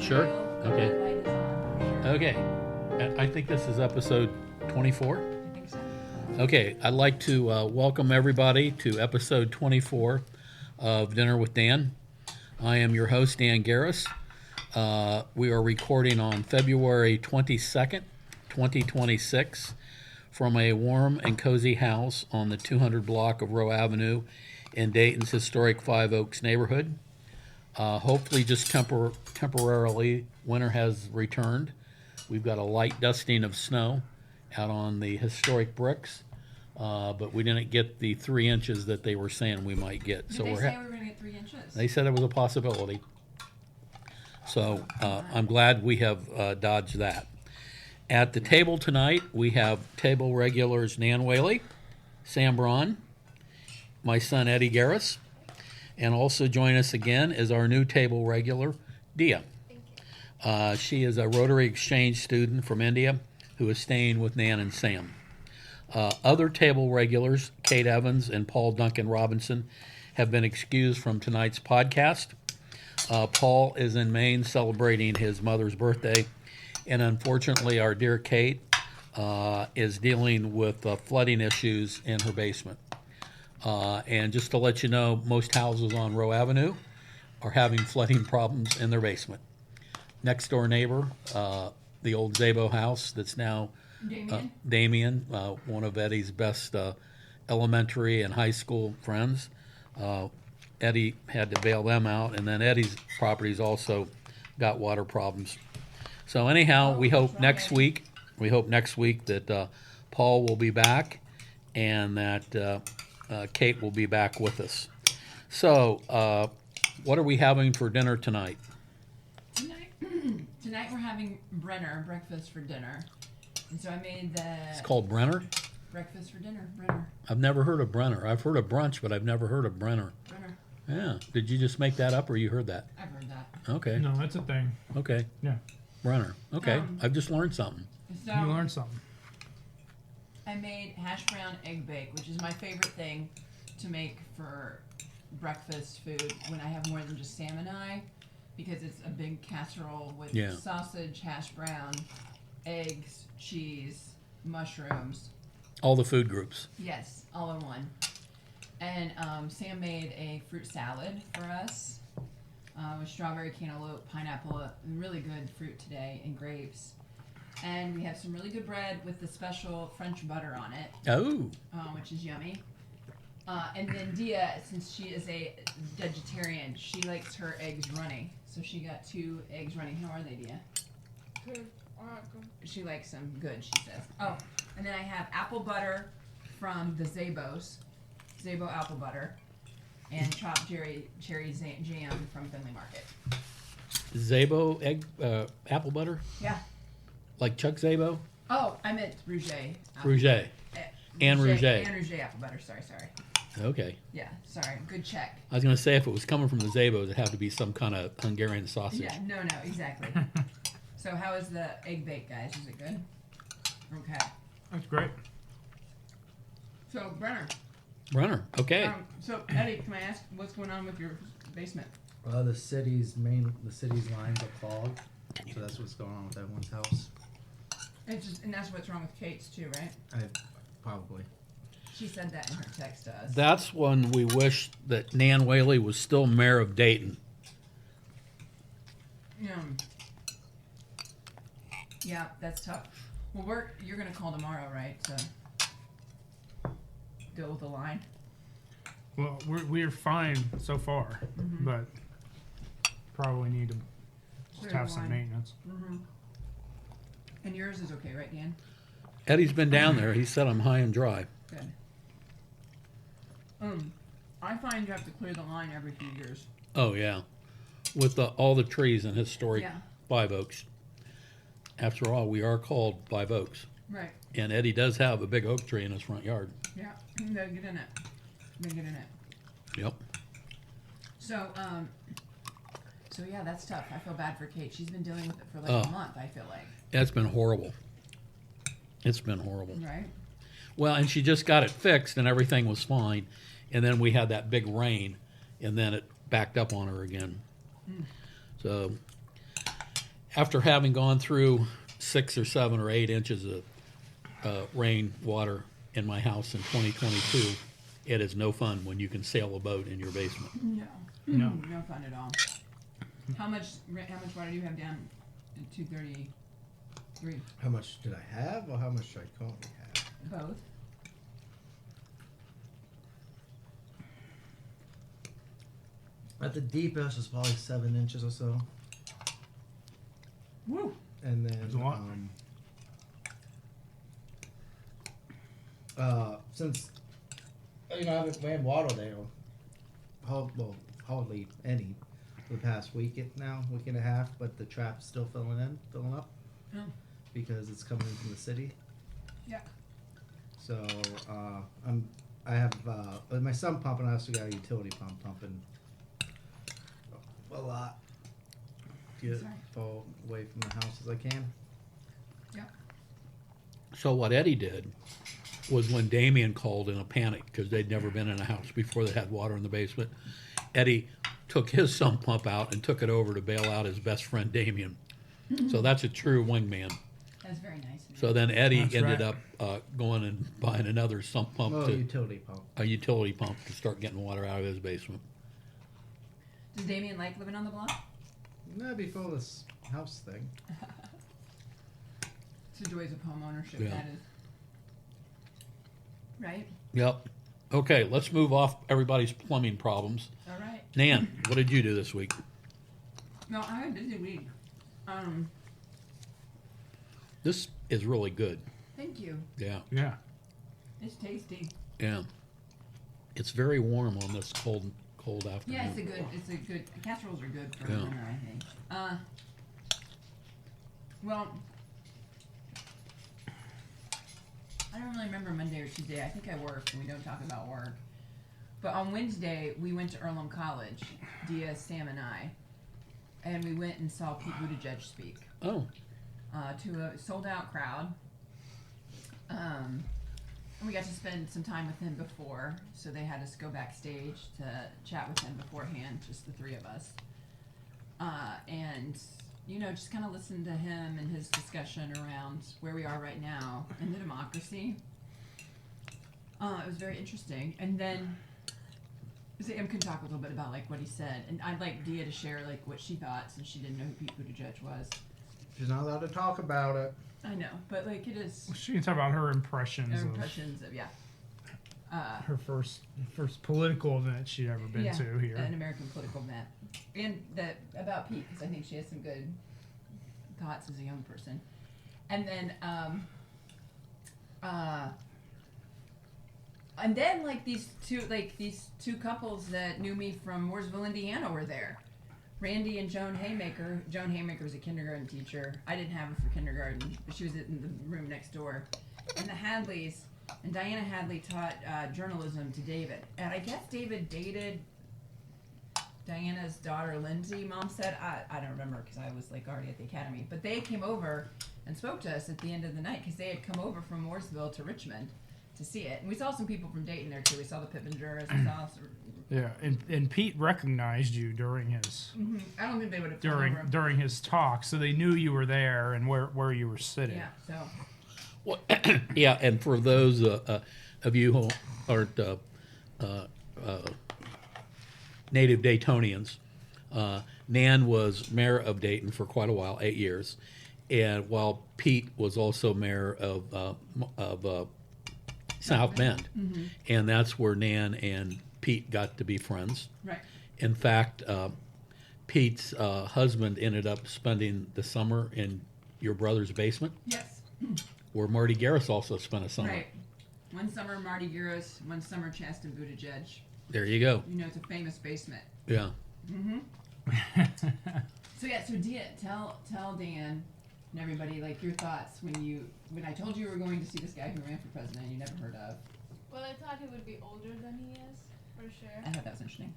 sure? Okay. The light is on, for sure. Okay. I think this is episode 24. I think so. Okay, I'd like to welcome everybody to episode 24 of Dinner with Dan. I am your host, Dan Garris. We are recording on February 22nd, 2026, from a warm and cozy house on the 200 block of Rowe Avenue in Dayton's historic Five Oaks neighborhood. Hopefully just temporarily, winter has returned. We've got a light dusting of snow out on the historic bricks, but we didn't get the 3 inches that they were saying we might get. Did they say we were going to get 3 inches? They said it was a possibility. So I'm glad we have dodged that. At the table tonight, we have table regulars Nan Whaley, Sam Braun, my son Eddie Garris, and also join us again is our new table regular, Diya. She is a Rotary Exchange student from India who is staying with Nan and Sam. Other table regulars, Kate Evans and Paul Duncan Robinson, have been excused from tonight's podcast. Paul is in Maine celebrating his mother's birthday, and unfortunately our dear Kate is dealing with flooding issues in her basement. And just to let you know, most houses on Rowe Avenue are having flooding problems in their basement. Next door neighbor, the old Zabo house that's now Damien, one of Eddie's best elementary and high school friends. Eddie had to bail them out, and then Eddie's properties also got water problems. So anyhow, we hope next week that Paul will be back and that Kate will be back with us. So what are we having for dinner tonight? Tonight we're having Brinner, breakfast for dinner. And so I made It's called Brinner? breakfast for dinner, Brinner. I've never heard of Brinner. I've heard of brunch, but I've never heard of Brinner. Brinner. Yeah. Did you just make that up or you heard that? I've heard that. Okay. No, that's a thing. Okay. Yeah. Brinner. Okay. I've just learned something. So You learned something. I made hash brown egg bake, which is my favorite thing to make for breakfast food when I have more than just Sam and I, because it's a big casserole with sausage, hash brown, eggs, cheese, mushrooms. All the food groups. Yes, all in one. And Sam made a fruit salad for us with strawberry, cantaloupe, pineapple, really good fruit today, and grapes. And we have some really good bread with the special French butter on it. Oh. Which is yummy. And then Diya, since she is a vegetarian, she likes her eggs runny. So she got 2 eggs runny. How are they, Diya? Good. I like them. She likes them good, she says. Oh, and then I have apple butter from the Zabo apple butter, and chopped cherry jam from Finley Market. Zabo egg apple butter? Yeah. Like Chuck Zabo? Oh, I meant Rouget. Rouget. And Rouget. And Rouget apple butter. Sorry. Okay. Yeah, sorry. Good check. I was going to say if it was coming from the Zabos, it'd have to be some kind of Hungarian sausage. Yeah, no, exactly. So how is the egg bake, guys? Is it good? Okay. That's great. So, Brenner. Okay. So, Eddie, can I ask what's going on with your basement? The city's lines are clogged, so that's what's going on with everyone's house. And that's what's wrong with Kate's too, right? Probably. She said that in her text to us. That's when we wish that Nan Whaley was still mayor of Dayton. Yeah, that's tough. Well, you're going to call tomorrow, right, to deal with the line? Well, we're fine so far, but probably need to just have some maintenance. Mm-hmm. And yours is okay, right, Dan? Eddie's been down there. He said I'm high and dry. Good. I find you have to clear the line every few years. Oh, yeah. With all the trees in historic Five Oaks. After all, we are called Five Oaks. Right. And Eddie does have a big oak tree in his front yard. Yeah, you gotta get in it. Yep. So, yeah, that's tough. I feel bad for Kate. She's been dealing with it for like a month, I feel like. It's been horrible. Right. Well, and she just got it fixed and everything was fine. And then we had that big rain and then it backed up on her again. So after having gone through 6 or 7 or 8 inches of rain water in my house in 2022, it is no fun when you can sail a boat in your basement. No. No. No fun at all. How much water do you have down in 233? How much did I have, or how much did I currently have? Both. At the deepest, it's probably 7 inches or so, Woo! and That's a lot. then since I haven't ran water there, hardly any for the past week week and a half, but the trap's still filling up Oh. because it's coming in from the city. Yeah. So I have with my sump pump, and I also got a utility pump pumping a lot. Get it Sorry. far away from the house as I can. So what Eddie did was when Damien called in a panic because they'd never been in a house before that had water in the basement, Eddie took his sump pump out and took it over to bail out his best friend Damien. So that's a true wingman. That's very nice. Of you. So then Eddie That's ended right. up going and buying another sump pump, Well, utility pump. a utility pump to start getting water out of his basement. Does Damien like living on the block? No, before this house thing. It's the joys of home ownership. Yeah. That is. Right. Yep. Okay, let's move off everybody's plumbing problems. All right. Nan, what did you do this week? No, I had a busy week. This is really good. Thank you. Yeah, Yeah. It's tasty. yeah. It's very warm on this cold afternoon. Yeah, it's a good. Casseroles are good for Yeah. dinner, I think. Well, I don't really remember Monday or Tuesday. I think I worked, and we don't talk about work. But on Wednesday, we went to Earlham College, Diya, Sam, and I, and we went and saw Pete Buttigieg speak Oh, to a sold-out crowd. And we got to spend some time with him before, so they had us go backstage to chat with him beforehand, just the three of us. And, just kind of listen to him and his discussion around where we are right now in the democracy. It was very interesting. And then Sam can talk a little bit about, what he said. And I'd like Diya to share, what she thought, since she didn't know who Pete Buttigieg was. She's not allowed to talk about it. I know, but, it is She can talk about her impressions of impressions of, yeah. her first political event she'd ever been Yeah, to here. an American political event, and about Pete, because I think she has some good thoughts as a young person. And then, these two couples that knew me from Mooresville, Indiana, were there. Randy and Joan Haymaker. Joan Haymaker was a kindergarten teacher. I didn't have her for kindergarten, but she was in the room next door. And the Hadleys. And Diana Hadley taught journalism to David. And I guess David dated Diana's daughter, Lindsay, Mom said. I don't remember because I was already at the academy. But they came over and spoke to us at the end of the night because they had come over from Mooresville to Richmond to see it. And we saw some people from Dayton there too. We saw the Pippengeras. We saw some, Yeah, and Pete recognized you during his I don't think they would have come over. during his talk, so they knew you were there and where you were sitting. Yeah, so. well, yeah. And for those of you who aren't native Daytonians, Nan was mayor of Dayton for quite a while, 8 years, and while Pete was also mayor of South Bend, and that's where Nan and Pete got to be friends. Right. In fact, Pete's husband ended up spending the summer in your brother's basement, Yes. where Marty Garris also spent a summer. Right. One summer Marty Giros, one summer Chasten Buttigieg. There you go. It's a famous basement. Yeah. So so Diya, tell Dan and everybody your thoughts when I told you were going to see this guy who ran for president you never heard of. Well, I thought he would be older than he is, for sure. I thought that was interesting.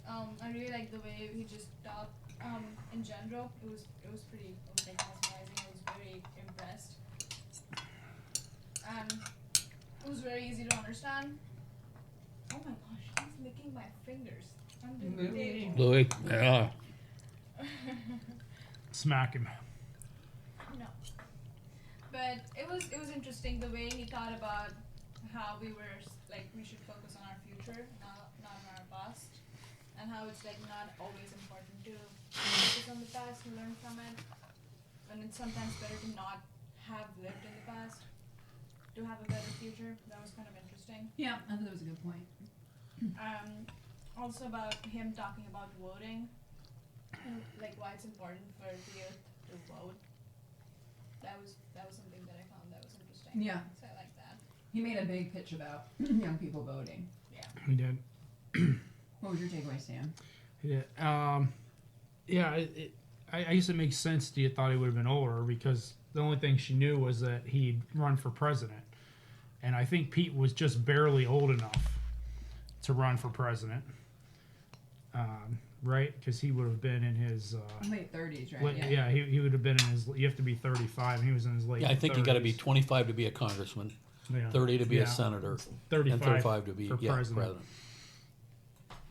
I really liked the way he just talked. In general, it was pretty mesmerizing. I was very impressed. It was very easy to understand. Oh my gosh, he's licking my fingers under the table. Louis. Yeah. Smack him. No. But it was interesting the way he thought about how we were like we should focus on our future, not on our past, and how it's like not always important to focus on the past and learn from it, and it's sometimes better to not have lived in the past to have a better future. That was kind of interesting. Yeah, I thought that was a good point. Also about him talking about voting, and like why it's important for the youth to vote. That was something that I found that was interesting. Yeah. So I like that. He made a big pitch about young people voting. Yeah. He did. What was your takeaway, Sam? Yeah. I guess it makes sense. Dia thought he would have been older because the only thing she knew was that he'd run for president, and I think Pete was just barely old enough to run for president. Right? Because he would have been in his Late 30s, right? yeah. He would have been in his. You have to be 35, and he was in his late. Yeah, I think you got to be 30s. 25 to be a congressman, Yeah. 30 to be Yeah. a senator, 35 and 35 to be for president. president.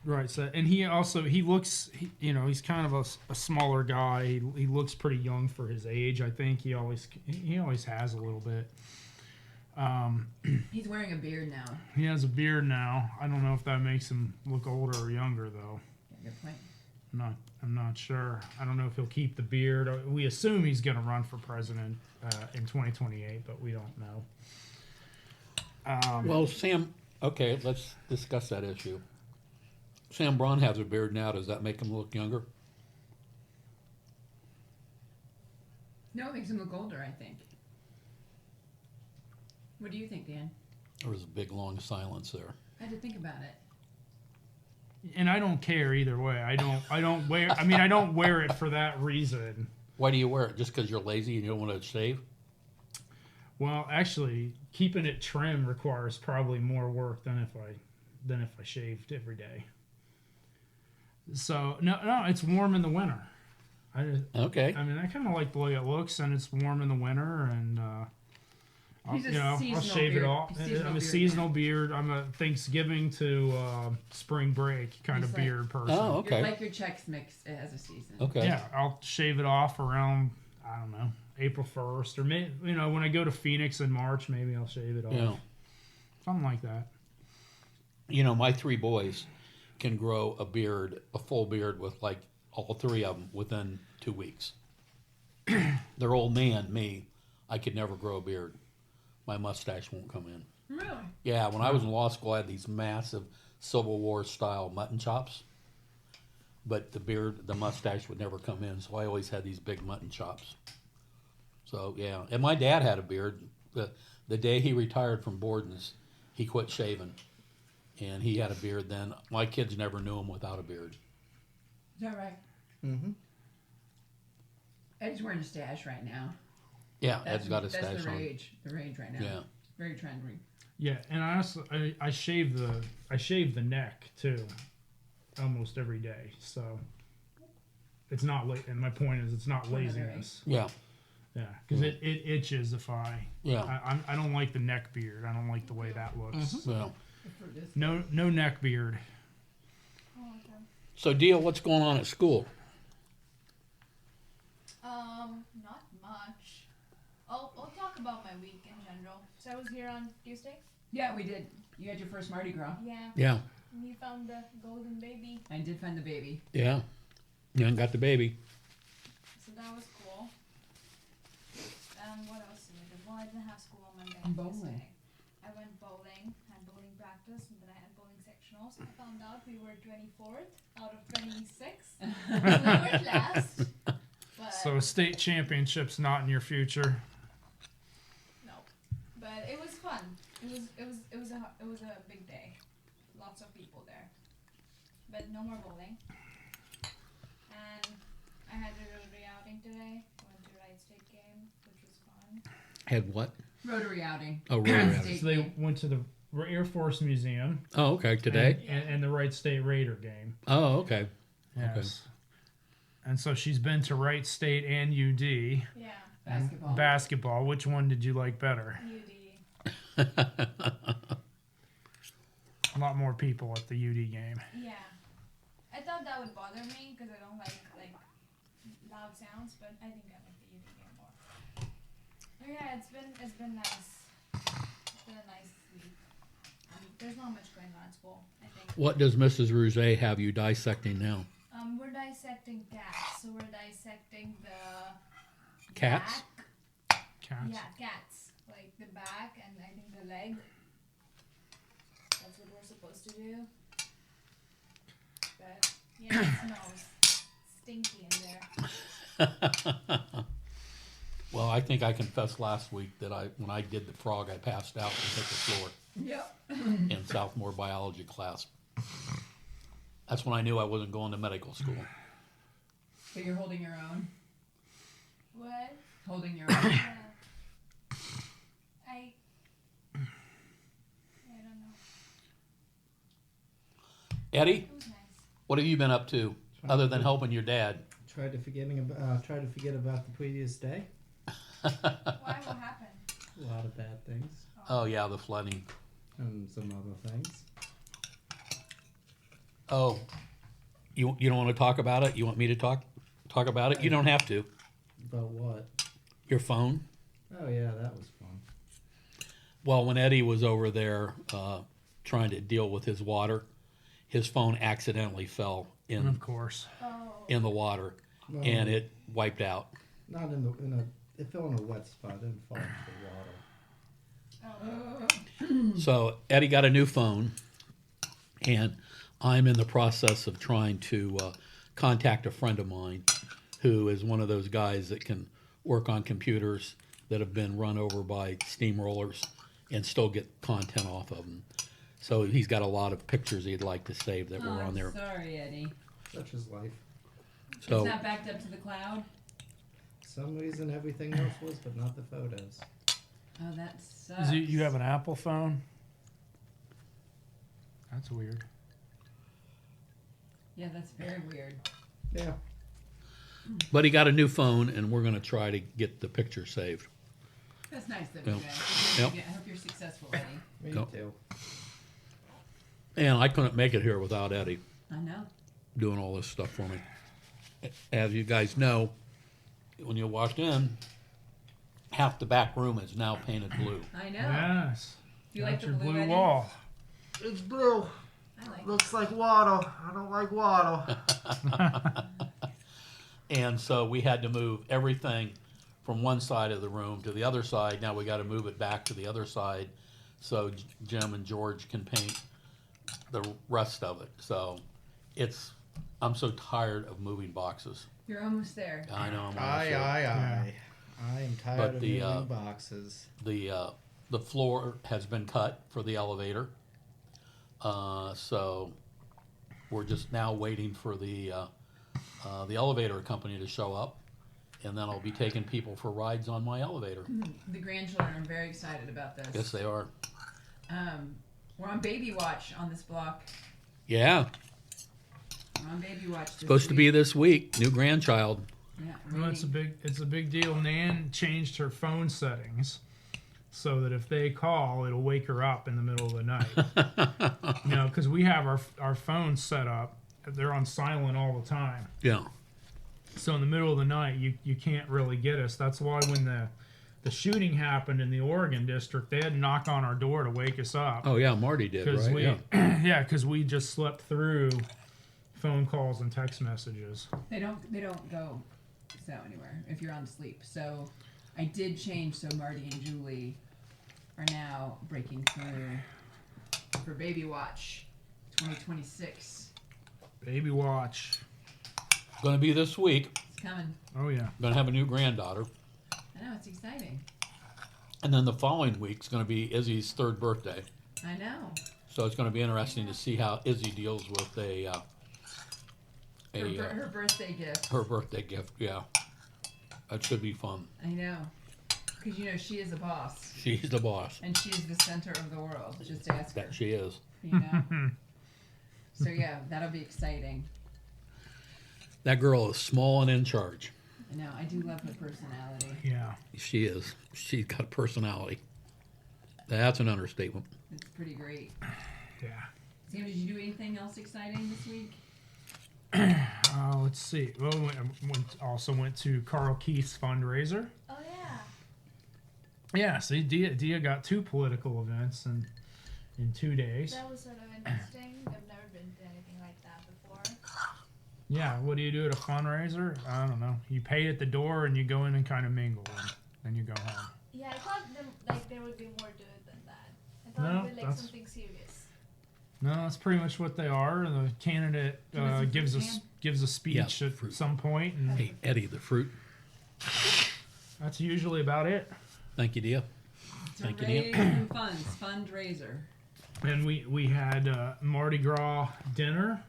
Right. So, and he also looks. He's kind of a smaller guy. He looks pretty young for his age. I think he always has a little bit. He's wearing a beard now. He has a beard now. I don't know if that makes him look older or younger, though. Yeah, good point. I'm not sure. I don't know if he'll keep the beard. We assume he's going to run for president in 2028, but we don't know. Well, Sam, okay, let's discuss that issue. Sam Braun has a beard now. Does that make him look younger? No, it makes him look older, I think. What do you think, Dan? There was a big, long silence there. I had to think about it. And I don't care either way. I don't wear. I mean, I don't wear it for that reason. Why do you wear it? Just because you're lazy and you don't want to shave? Well, actually, keeping it trim requires probably more work than if I shaved every day. So no, it's warm in the winter. Okay. I mean, I kind of like the way it looks, and it's warm in the winter, and He's a I'll seasonal shave beard. it off. Seasonal I'm a beard seasonal man. beard. I'm a Thanksgiving to spring break kind He's of like- beard person. Oh, okay. You're like your Chex Mix as a season. Okay. Yeah, I'll shave it off around, I don't know, April 1st, or when I go to Phoenix in March, maybe I'll shave it off. Yeah. Something like that. My 3 boys can grow a full beard with like all 3 of them within 2 weeks. They're old man, me. I could never grow a beard. My mustache won't come in. Really? Yeah, when I was in law school, I had these massive Civil War style mutton chops. But the mustache would never come in, so I always had these big mutton chops. So, yeah. And my dad had a beard. The day he retired from Borden's, he quit shaving. And he had a beard then. My kids never knew him without a beard. Is that right? Mm-hmm. Ed's wearing a stash right now. Yeah, Ed's got a That's stash the on. rage. The rage right now. Yeah. Very trendy. Yeah, and I shave the neck too, almost every day. So it's not late. And my point is, it's not laziness. Yeah, Yeah, because it itches if yeah. I don't like the neck beard. I don't like the way that looks. Well, No neck beard. Oh, okay. so, Dia, what's going on at school? Not much. I'll talk about my week in general. So I was here on Tuesday. Yeah, we did. You had your first Mardi Gras. Yeah. Yeah, And you found the golden baby. I did find the baby. yeah. Young got the baby. So that was cool. What else did I do? Well, I didn't have school on Monday. Bowling. Yesterday. I went bowling, had bowling practice, and then I had bowling sectionals. I found out we were 24th out of 26. So we weren't last. But So state championship's not in your future. no. But it was fun. It was a big day. Lots of people there. But no more bowling. And I had a Rotary outing today. I went to Wright State game, which was fun. Had what? Rotary outing. Oh, Rotary outing. State So they game. went to the Air Force Museum. Oh, okay. Today? And the Wright State Raider game. Oh, okay. Yes. And so she's been to Wright State and UD. Yeah. Basketball. Basketball. Which one did you like better? UD. A lot more people at the UD game. Yeah. I thought that would bother me because I don't like loud sounds, but I think I like the UD game more. it's been nice. It's been a nice week. There's not much going on at school, I think. What does Mrs. Rouget have you dissecting now? We're dissecting cats. So we're dissecting the Cats? back. Cats. Yeah, cats. Like the back and I think the leg. That's what we're supposed to do. But yeah, it smells stinky in there. Well, I think I confessed last week that when I did the frog, I passed out and hit the floor Yep. in sophomore biology class. That's when I knew I wasn't going to medical school. So you're holding your own? What? Holding your own? Yeah. I don't know. Eddie, It was nice. what have you been up to other than helping your dad? Tried to forget about the previous day. Why? What happened? A lot of bad things Oh yeah, the flooding. and some other things. Oh, you don't want to talk about it? You want me to talk about it? You don't have to. About what? Your phone. Oh yeah, that was fun. Well, when Eddie was over there trying to deal with his water, his phone accidentally fell Of course. Oh. in the water, No, and it wiped out. not it fell in a wet spot. It didn't fall into the water. Oh. So Eddie got a new phone, and I'm in the process of trying to contact a friend of mine who is one of those guys that can work on computers that have been run over by steamrollers and still get content off of them. So he's got a lot of pictures he'd like to save that were on there. Sorry, Eddie. Such is life. So It's not backed up to the cloud? Some reason everything else was, but not the photos. Oh, that sucks. You have an Apple phone? That's weird. Yeah, that's very weird. Yeah. but he got a new phone, and we're going to try to get the picture saved. That's nice of you Yep. guys. Yep. I hope you're successful, Eddie. Me Nope. too. And I couldn't make it here without Eddie I know. doing all this stuff for me. As you guys know, when you walked in, half the back room is now painted blue. I know. Yes. Do you like That's the your blue, blue Eddie? wall. It's blue. I like it. Looks like water. I don't like water. And so we had to move everything from one side of the room to the other side. Now we got to move it back to the other side so Jim and George can paint the rest of it. So I'm so tired of moving boxes. You're almost there. I know. I'm Aye, almost there. aye, Yeah. aye. I am tired But of the, moving boxes. The floor has been cut for the elevator. So we're just now waiting for the elevator company to show up, and then I'll be taking people for rides on my elevator. The grandchildren are very excited about this. Yes, they are. We're on baby watch on this block. Yeah, We're on baby watch. This supposed to be week. this week. New grandchild. Yeah, Well, it's a big deal. Nan changed her phone settings so that if they call, it'll wake her up in the middle of the night. You know, because we have our phones set up; they're on silent all the time. Yeah. So in the middle of the night, you can't really get us. That's why when the shooting happened in the Oregon district, they had to knock on our door to wake us up. Oh yeah, Marty did, Because right? we, Yeah. because we just slept through phone calls and text messages. They don't go so anywhere if you're on sleep. So I did change so Marty and Julie are now breaking through for baby watch 2026. Baby watch. Going to be this week. It's coming. Oh yeah. Going to have a new granddaughter, I know, it's exciting. and then the following week's going to be Izzy's 3rd birthday. I know. So it's going to be interesting to see how Izzy deals with Her birthday gift. her birthday gift. Yeah, that should be fun. I know. Because, you know, she is a boss. She's the boss. And she is the center of the world. Just ask her. That she is. You know? So, yeah, that'll be exciting. That girl is small and in charge. I know. I do love her personality. Yeah. She is. She's got a personality. That's an understatement. It's pretty great. Yeah. Sam, did you do anything else exciting this week? Let's see. Well, also went to Carl Keith's fundraiser. Oh yeah. Yeah, see, Dia got 2 political events in 2 days. That was sort of interesting. I've never been to anything like that before. Yeah, what do you do at a fundraiser? I don't know. You pay at the door and you go in and kind of mingle, and then you go home. Yeah, I thought there would be more to it than that. I thought No, it would be like that's- something serious. No, that's pretty much what they are. And the candidate gives a speech Yeah, at fruit. some point, and Hey, Eddie, the fruit. that's usually about it. Thank you, Dia. To Thank you, raise Neil. new funds, fundraiser. And we had Mardi Gras dinner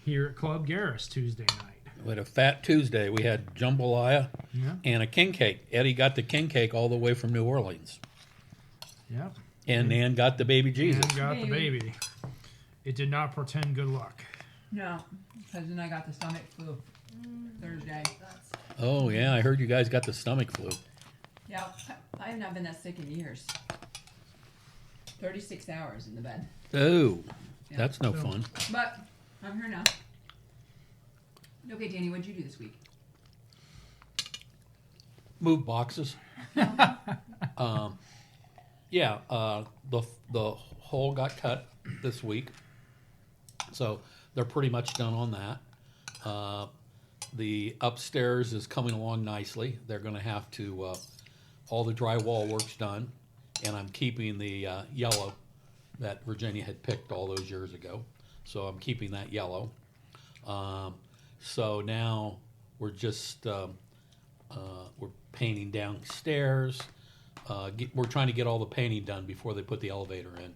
here at Club Garris Tuesday night. We had a Fat Tuesday. We had jambalaya Yeah, and a king cake. Eddie got the king cake all the way from New Orleans. yeah. And Nan got the baby Jesus. And got the Baby. baby. It did not portend good luck. No, because then I got the stomach flu Thursday. That's Oh, yeah, I heard you guys got the stomach flu. Yeah, I have not been that sick in years. 36 hours in the bed. Oh, Yeah. that's no fun. But I'm here now. Okay, Danny, what'd you do this week? Move boxes. Yeah, the hole got cut this week, so they're pretty much done on that. The upstairs is coming along nicely. They're going to have to all the drywall work's done, and I'm keeping the yellow that Virginia had picked all those years ago. So I'm keeping that yellow. So now we're just we're painting downstairs. We're trying to get all the painting done before they put the elevator in,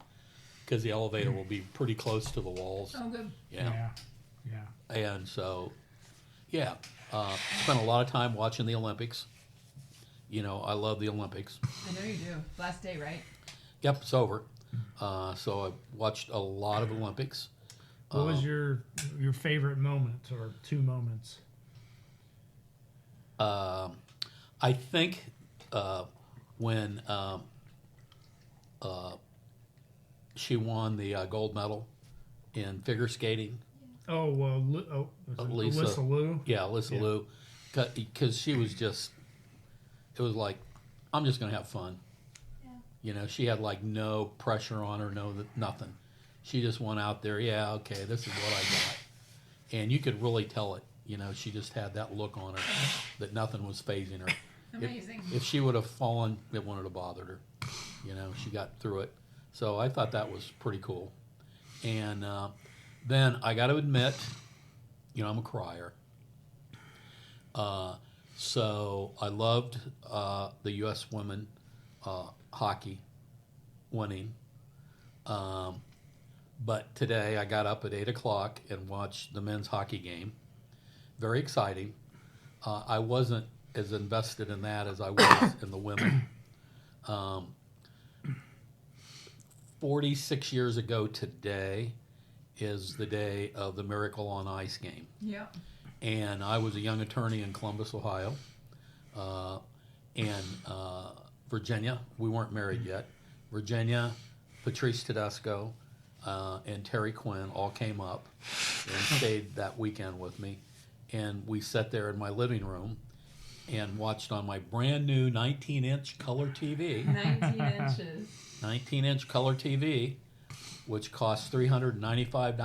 because the elevator will be pretty close to the walls. Oh, good. Yeah. Yeah. And so, yeah, spent a lot of time watching the Olympics. You know, I love the Olympics. I know you do. Last day, right? Yep, it's over. So I watched a lot of Olympics. What was your favorite moment or 2 moments? I think when she won the gold medal in figure skating. Oh, well, Lisa. Alyssa Liu. Yeah, Alyssa Yeah. Liu, because she was just, it was like, I'm just going to have fun. Yeah. You know, she had like no pressure on her, nothing. She just went out there, yeah, okay, this is what I got. And you could really tell it. You know, she just had that look on her that nothing was phasing her. Amazing. If she would have fallen, it wouldn't have bothered her. You know, she got through it. So I thought that was pretty cool. And then I got to admit, you know, I'm a crier. So I loved the U.S. women hockey winning. But today I got up at 8 o'clock and watched the men's hockey game. Very exciting. I wasn't as invested in that as I was in the women. 46 years ago today is the day of the Miracle on Ice game. Yep. And I was a young attorney in Columbus, Ohio. And Virginia, we weren't married yet. Virginia, Patrice Tedesco, and Terry Quinn all came up and stayed that weekend with me. And we sat there in my living room and watched on my brand new 19-inch color TV. 19 inches. 19-inch color TV, which cost $395,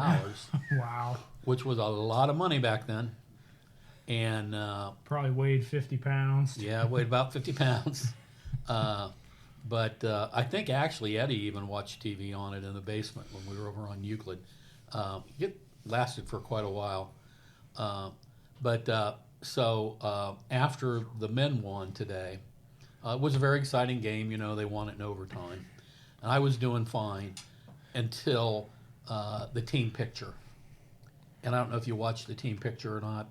Wow. which was a lot of money back then. And Probably weighed 50 pounds. yeah, it weighed about 50 pounds. But I think actually Eddie even watched TV on it in the basement when we were over on Euclid. It lasted for quite a while. So after the men won today, it was a very exciting game. You know, they won it in overtime. And I was doing fine until the team picture. And I don't know if you watched the team picture or not.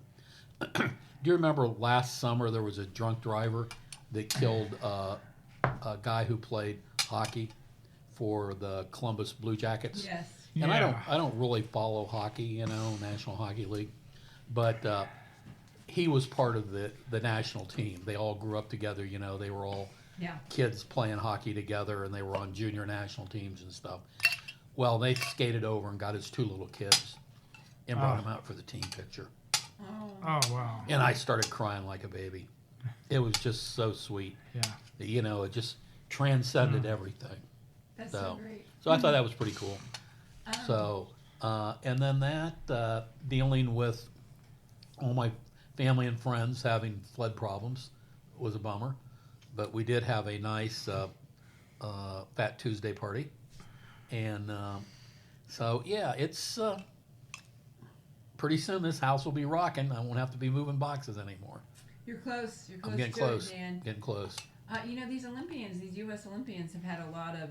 Do you remember last summer there was a drunk driver that killed a guy who played hockey for the Columbus Blue Jackets? Yes. And Yeah. I don't really follow hockey, you know, National Hockey League, but he was part of the national team. They all grew up together, you know. They were all Yeah. kids playing hockey together, and they were on junior national teams and stuff. Well, they skated over and got his 2 little kids and brought Oh. them out for the team picture. Oh. Oh, wow. And I started crying like a baby. It was just so sweet. Yeah. You know, transcended everything. That's So, so great. so I thought that was pretty cool. Um, So, and then that, dealing with all my family and friends having flood problems was a bummer. But we did have a nice Fat Tuesday party. And so, yeah, it's pretty soon this house will be rocking. I won't have to be moving boxes anymore. You're close. You're close I'm getting to close. it, Dan. Getting close. You know, these Olympians, these U.S. Olympians have had a lot of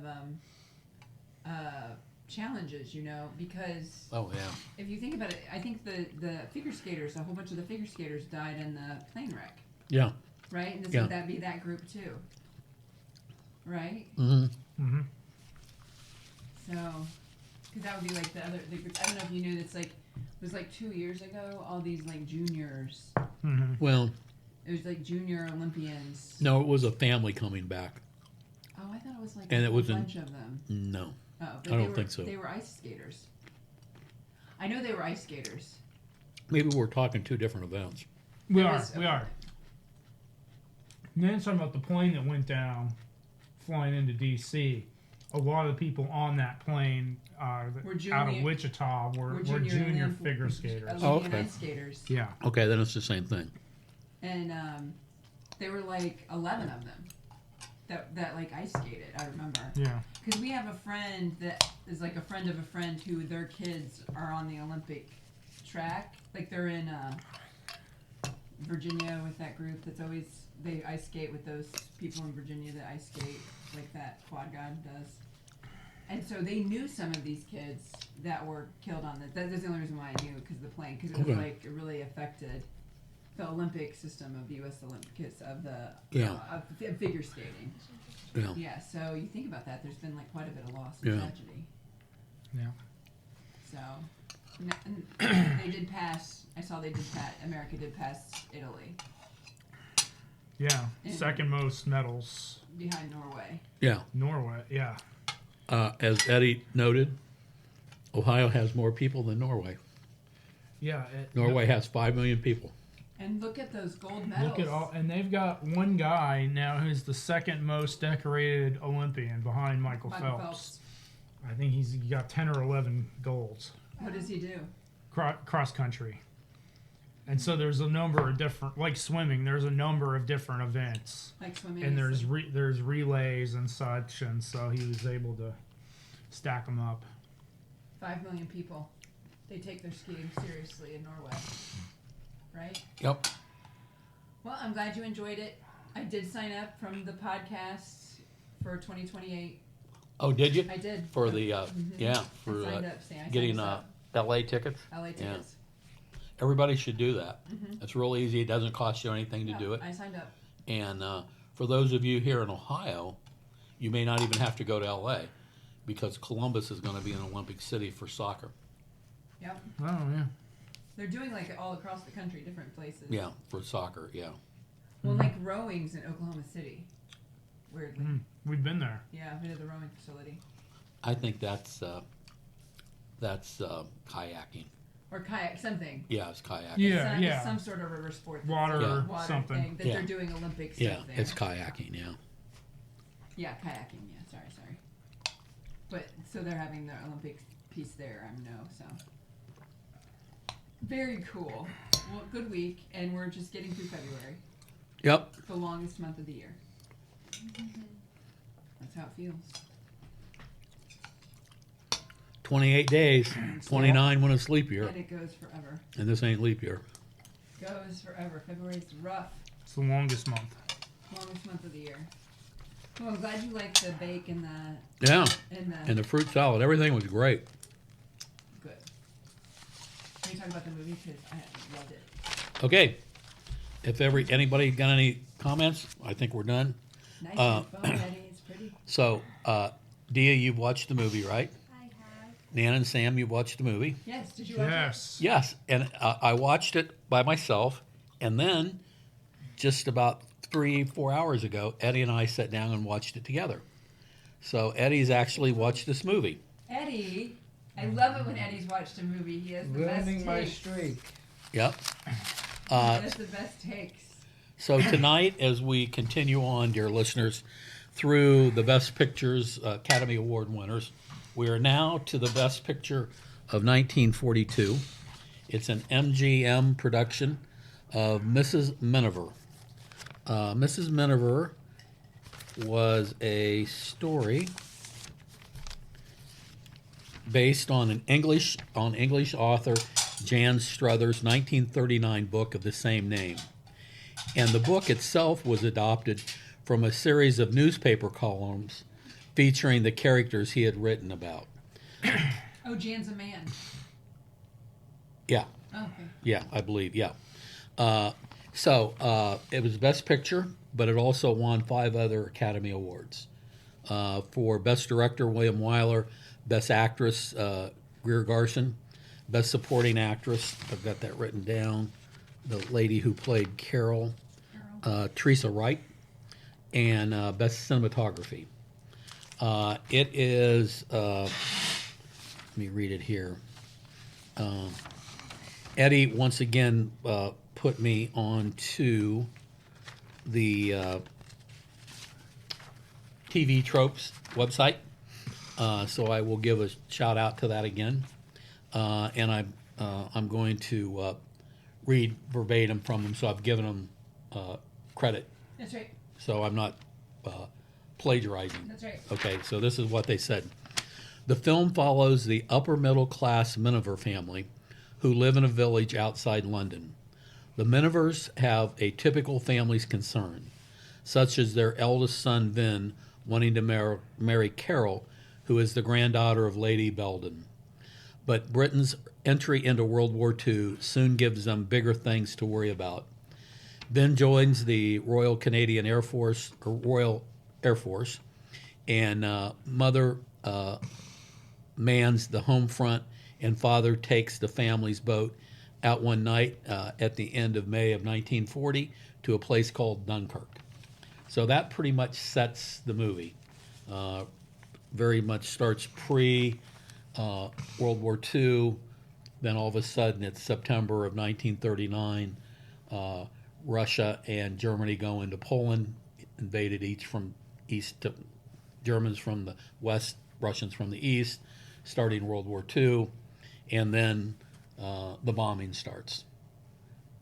challenges, you know, because Oh, yeah. if you think about it, I think the figure skaters, a whole bunch of the figure skaters died in the plane wreck, Yeah. right? And Yeah. would that be that group too? Right? Mm-hmm. Mm-hmm. So, because that would be like the group. I don't know if you knew that's like, it was like 2 years ago, all these like juniors, Mm-hmm. Well, it was like junior Olympians. no, it was a family coming back. Oh, I thought it was like And a it whole was in- bunch of them. No. Oh, but I they don't were, think so. They were ice skaters. I know they were ice skaters. Maybe we're talking two different events. We It are. was- We are. And then talking about the plane that went down, flying into D.C. A lot of the people on that plane Were out junior- of Wichita were We're junior Olymp- figure skaters. Olympian Oh, okay. ice skaters. Yeah. Okay, then it's the same thing. And there were like 11 of them that like ice skated. I remember Yeah. because we have a friend that is like a friend of a friend who their kids are on the Olympic track. Like they're in Virginia with that group that's always they ice skate with those people in Virginia that ice skate like that Quad God does. And so they knew some of these kids that were killed on that's the only reason why I knew because of the plane because it was Okay. like it really affected the Olympic system of the U.S. Olympics of the Yeah. of figure skating. Yeah. Yeah, so you think about that. There's been like quite a bit of loss and Yeah. tragedy. Yeah. So and they did pass. I saw they did pass. America did pass Italy Yeah. And- Second most medals. behind Norway. Yeah. Norway. Yeah. As Eddie noted, Ohio has more people than Norway. Yeah. Norway has 5 million people. And look at those gold medals. Look at all, and they've got one guy now who's the second most decorated Olympian behind Michael Phelps. I think he got 10 or 11 golds. What does he do? Cross country. And so there's a number of different, like swimming, there's a number of different events. Like swimming. And is- there's relays and such, and so he was able to stack them up. 5 million people. They take their skiing seriously in Norway. Right? Yep. Well, I'm glad you enjoyed it. I did sign up from the podcast for 2028. Oh, did you? I did. For the, yeah, I for signed up, Sam. I signed getting us up. LA tickets. LA tickets. Everybody should do that. Mhm. It's real easy. It doesn't cost you anything to Yeah, do it. I signed up. And for those of you here in Ohio, you may not even have to go to LA because Columbus is going to be an Olympic city for soccer. Yep. Oh, yeah. They're doing like all across the country, different places. Yeah, for soccer, yeah. Well, like rowing's in Oklahoma City. Weirdly. We've been there. Yeah, I've been to the rowing facility. I think that's kayaking. Or kayak, something. Yeah, it's kayaking. Yeah, Some, yeah. Some sort of river sport. Water Yeah. Water something. thing that Yeah. they're doing Olympic stuff Yeah, there. it's kayaking, yeah. Yeah, kayaking. Yeah, sorry. But so they're having their Olympic piece there. I know. So very cool. Well, good week, and we're just getting through February, Yep. the longest month of the year. That's how it feels. 28 days, 29 when it's leap year, And it goes forever. and this ain't leap year. Goes forever. February's rough. It's the longest month. Longest month of the year. Well, I'm glad you liked the bake and the Yeah, and the and the fruit salad, everything was great. good. Can we talk about the movie? Because I loved it. Okay, if anybody got any comments, I think we're done. Nice Uh, phone, Eddie. It's pretty. So, Dia, you've watched the movie, right? I have. Nan and Sam, you watched the movie? Yes. Did you watch Yes. Yes, and I watched it by myself, and then just about 3-4 hours ago, Eddie and I sat down and watched it together. So Eddie's actually watched this movie. it? Eddie. I love it when Eddie's watched a movie. He has the best Ruining my takes. streak. Yep. He has the best takes. So tonight, as we continue on, dear listeners, through the Best Pictures Academy Award winners. We are now to the Best Picture of 1942. It's an MGM production of Mrs. Miniver. Mrs. Miniver was a story based on English author Jan Struther's 1939 book of the same name. And the book itself was adopted from a series of newspaper columns featuring the characters he had written about. Oh, Jan's a man. Yeah, Oh, okay. yeah, I believe, yeah. So it was Best Picture, but it also won 5 other Academy Awards. For Best Director, William Wyler; Best Actress, Greer Garson; Best Supporting Actress, I've got that written down, the lady who played Carol, Teresa Wright; and Best Cinematography. It is, let me read it here. Eddie once again put me on to the TV Tropes website, so I will give a shout out to that again, and I'm going to read verbatim from them. So I've given them credit, That's right. so I'm not plagiarizing. That's right. Okay, so this is what they said. The film follows the upper middle class Miniver family who live in a village outside London. The Minivers have a typical family's concern, such as their eldest son Vin wanting to marry Carol, who is the granddaughter of Lady Belden. But Britain's entry into World War II soon gives them bigger things to worry about. Vin joins the Royal Canadian Air Force, or Royal Air Force, and mother mans the home front, and father takes the family's boat out one night at the end of May of 1940 to a place called Dunkirk. So that pretty much sets the movie. Very much starts pre World War II. Then all of a sudden it's September of 1939. Russia and Germany go into Poland, invaded each from east to Germans from the west, Russians from the east, starting World War II. And then the bombing starts.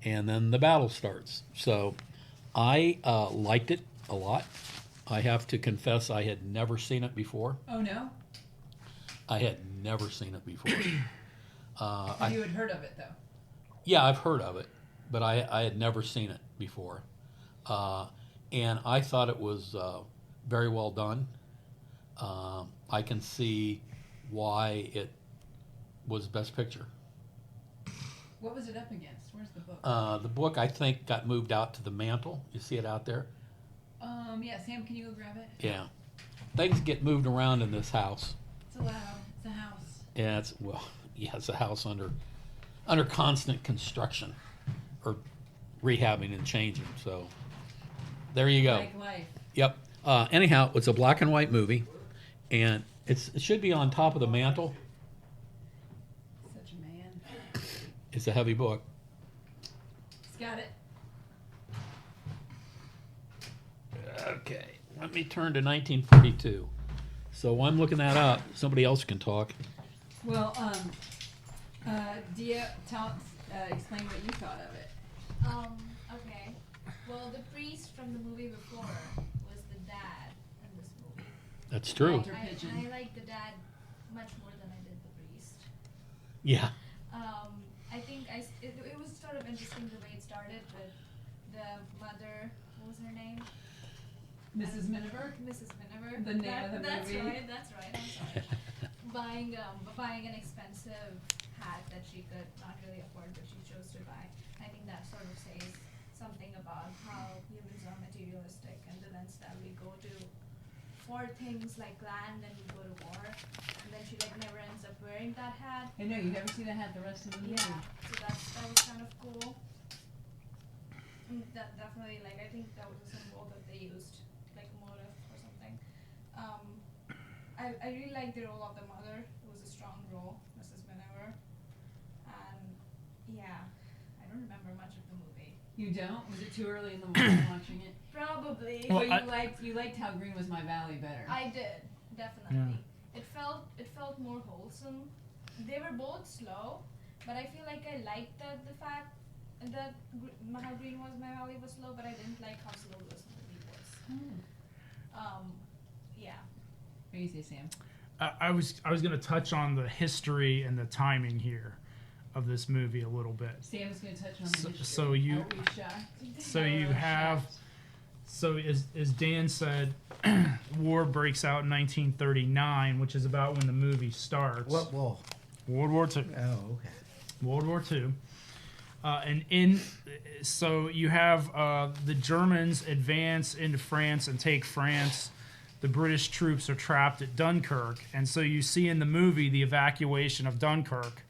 And then the battle starts. So I liked it a lot. I have to confess I had never seen it before. Oh, no? I had never seen it before. You had heard of it, though. Yeah, I've heard of it, but I had never seen it before. And I thought it was very well done. I can see why it was Best Picture. What was it up against? Where's the book? The book, I think, got moved out to the mantle. You see it out there? Yeah, Sam, can you go grab it? Yeah. Things get moved around in this house. It's allowed. It's a house. Yeah, it's a house under constant construction, or rehabbing and changing. So there you go. Like life. Yep. Anyhow, it's a black and white movie, and it should be on top of the mantle. Such a man. It's a heavy book. He's got it. Okay, let me turn to 1942. So while I'm looking that up, somebody else can talk. Well, Diya, explain what you thought of it. Okay. Well, the priest from the movie before was the dad in this movie. That's true. Walter Pigeon. I like the dad much more than I did the priest. Yeah. I think it was sort of interesting the way it started with the mother. What was her name? Mrs. Miniver? Mrs. Miniver. The name of the that's movie. That's right. I'm sorry. buying an expensive hat that she could not really afford, but she chose to buy. I think that sort of says something about how humans are materialistic, and the lengths that we go to for things like land, and we go to war, and then she never ends up wearing that hat. I know, you never see that hat the rest of the movie. Yeah, so that was kind of cool. And that definitely, I think that was a symbol that they used, like a motive or something. I really liked the role of the mother. It was a strong role, Mrs. Miniver. And yeah, I don't remember much of the movie. You don't? Was it too early in the morning watching it? Probably. Well, But I- you liked How Green Was My Valley better. I did, definitely. It felt more wholesome. They were both slow, but I feel like I liked the fact that How Green Was My Valley was slow, but I didn't like how slow this movie was. Yeah. What do you say, Sam? I was going to touch on the history and the timing here of this movie a little bit. Sam's going to touch on the history. So you- Are we shocked? So you have, so as Dan said, war breaks out in 1939, which is about when the movie starts. What? Whoa. World War II. Oh, okay. World War II. So you have the Germans advance into France and take France. The British troops are trapped at Dunkirk, and so you see in the movie the evacuation of Dunkirk,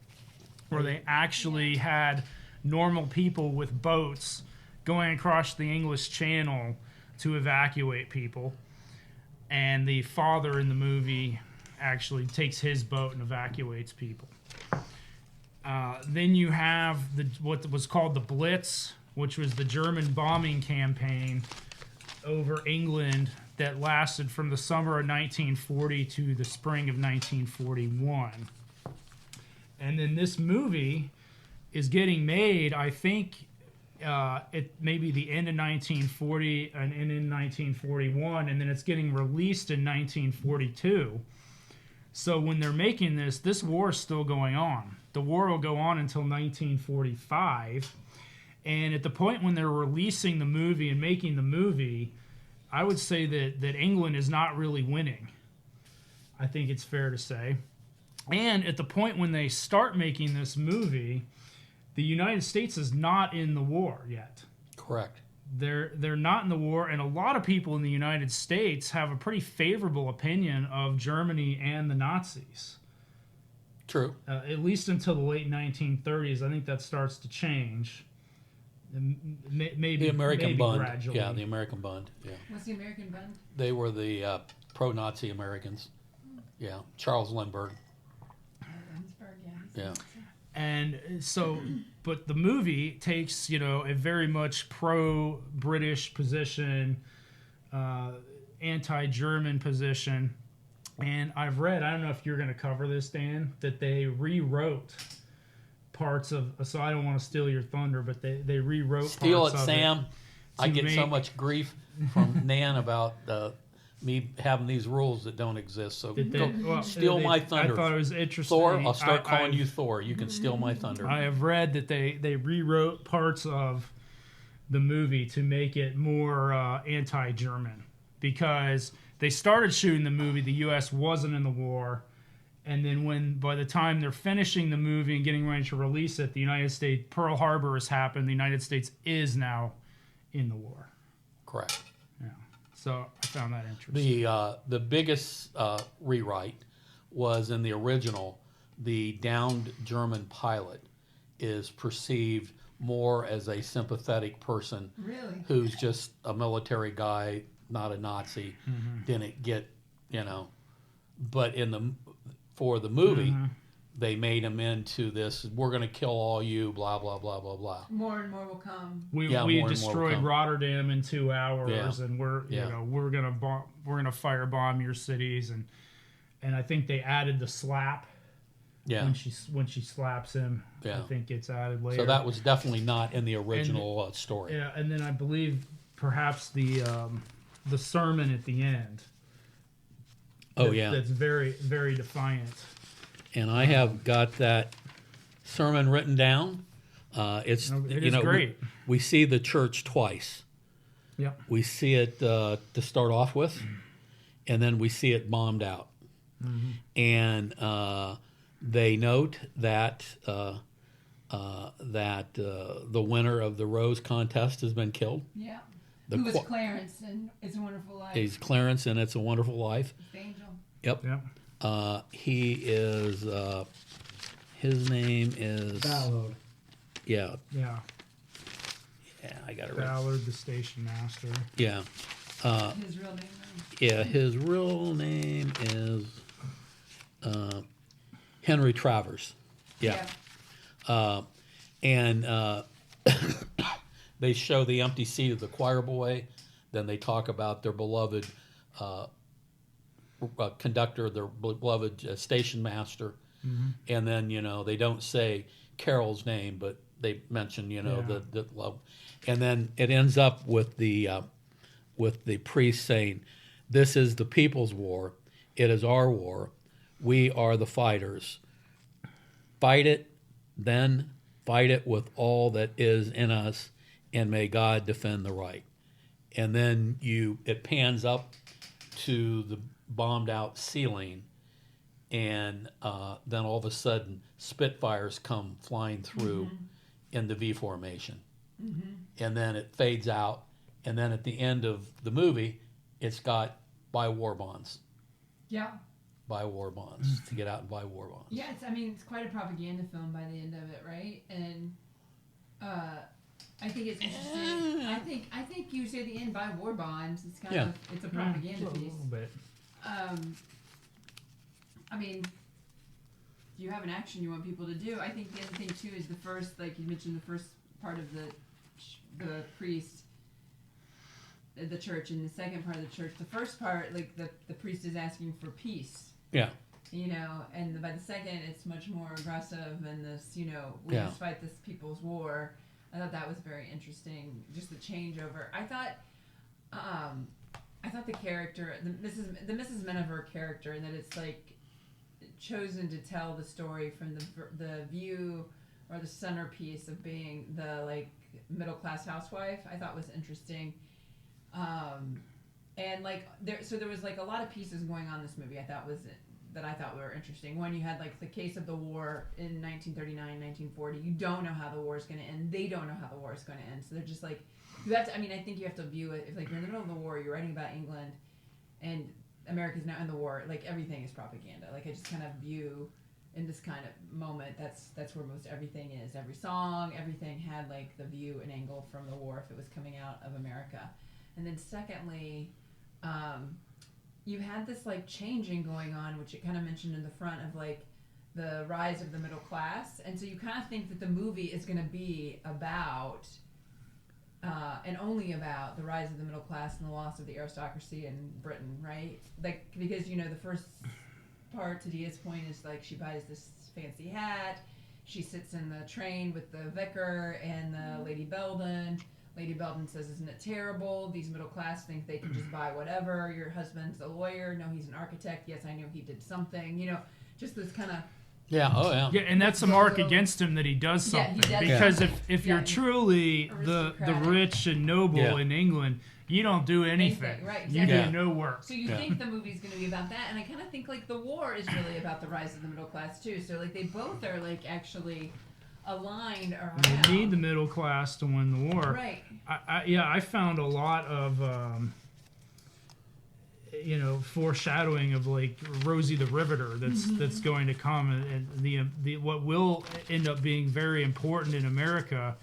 where they actually had normal people with boats going across the English Channel to evacuate people, and the father in the movie actually takes his boat and evacuates people. Then you have what was called the Blitz, which was the German bombing campaign over England that lasted from the summer of 1940 to the spring of 1941. And then this movie is getting made, I think, it maybe the end of 1940 and in 1941, and then it's getting released in 1942. So when they're making this war is still going on. The war will go on until 1945. And at the point when they're releasing the movie and making the movie, I would say that England is not really winning. I think it's fair to say. And at the point when they start making this movie, the United States is not in the war yet. Correct. They're not in the war, and a lot of people in the United States have a pretty favorable opinion of Germany and the Nazis. True. At least until the late 1930s. I think that starts to change. Maybe The American Bund. gradually. Yeah, the American Bund. Yeah. What's the American Bund? They were the pro-Nazi Americans. Yeah. Charles Lindbergh. Ginsburg, Yeah. And so, but the movie takes, a very much pro-British position, anti-German position. And I've read, I don't know if you're going to cover this, Dan, that they rewrote parts of, so I don't want to steal your thunder, but they rewrote Steal parts it, of Sam. I to get so make- much grief from Nan about me having these rules that don't exist. So That go steal my thunder. I thought it was interesting. Thor, I'll start calling I've- you Thor. You can steal my thunder. I have read that they rewrote parts of the movie to make it more anti-German, because they started shooting the movie, the U.S. wasn't in the war, and then by the time they're finishing the movie and getting ready to release it, the United States, Pearl Harbor has happened, the United States is now in the war. Correct. Yeah. So I found that interesting. The biggest rewrite was in the original. The downed German pilot is perceived more as a sympathetic person Really? who's just a military guy, not a Nazi. Didn't get, But for the movie, they made him into this. We're going to kill all you. Blah blah blah blah blah. More and more will come. We more and more will destroyed come. Rotterdam in 2 hours, Yeah. and we're gonna firebomb your cities, and I think they added the slap Yeah. when she slaps him. Yeah. I think it's added later. So that was definitely not in the original story. Yeah, and then I believe perhaps the sermon at the end. Oh yeah. That's very very defiant. And I have got that sermon written down. It's It is great. We see the church twice. Yep. We see it to start off with, and then we see it bombed out. And they note that the winner of the Rose contest has been killed. Yeah. The Who was qu- Clarence in It's a Wonderful Life? He's Clarence, and It's a Wonderful Life. The angel. Yep. Yep. He is. His name is. Ballard. Yeah. Yeah. Yeah, I got it right. Ballard, the station master. Yeah. His real name. Yeah, his real name is Henry Travers. Yeah. And they show the empty seat of the choir boy. Then they talk about their beloved conductor, their beloved station master. And then, they don't say Carol's name, but they mention, the love. And then it ends up with the priest saying, "This is the people's war. It is our war. We are the fighters. Fight it, then fight it with all that is in us, and may God defend the right." And then it pans up to the bombed out ceiling, and then all of a sudden Spitfires come flying through in the V formation. And then it fades out, and then at the end of the movie it's got buy war bonds. Yeah. Buy war bonds, to get out and buy war bonds. Yeah, it's quite a propaganda film by the end of it, right? And I think it's interesting. I think you say the end, buy war bonds. It's kind of it's a propaganda a piece. little bit. I mean, you have an action you want people to do. I think the other thing too is the first, like you mentioned, the first part of the priest, the church, and the second part of the church. The first part, like the priest is asking for peace. Yeah. And by the second, it's much more aggressive, and this, we Yeah. must fight this people's war. I thought that was very interesting, just the changeover. I thought the character, the Mrs. Miniver character, and that it's like chosen to tell the story from the view or the centerpiece of being the like middle class housewife, I thought was interesting. And like there was like a lot of pieces going on in this movie I thought were interesting. One, you had like the case of the war in 1939, 1940. You don't know how the war is going to end. They don't know how the war is going to end. So they're just like, you have to, I think you have to view it, if like you're in the middle of the war, you're writing about England, and America's now in the war, like everything is propaganda. Like I just kind of view in this kind of moment, that's where most everything is. Every song, everything had like the view and angle from the war if it was coming out of America. And then secondly, you had this like changing going on, which it kind of mentioned in the front of like the rise of the middle class. And so you kind of think that the movie is going to be about and only about the rise of the middle class and the loss of the aristocracy in Britain, right? Like, because, the first part, to Dia's point, is like she buys this fancy hat, she sits in the train with the vicar and the Lady Belden. Lady Belden says, "Isn't it terrible? These middle class think they can just buy whatever. Your husband's a lawyer. No, he's an architect. Yes, I know he did something." Just this kind of... Yeah, oh yeah. Yeah, and that's a mark against him that he does Yeah, he something. does Because if you're truly the rich and noble in England, you don't do anything. Right, You exactly. do no work. So you think the movie's going to be about that, and I kind of think like the war is really about the rise of the middle class too. So like they both are like actually aligned around. You need the middle class to win the war. Right. I found a lot of foreshadowing of like Rosie the Riveter that's going to come, and the what will end up being very important in America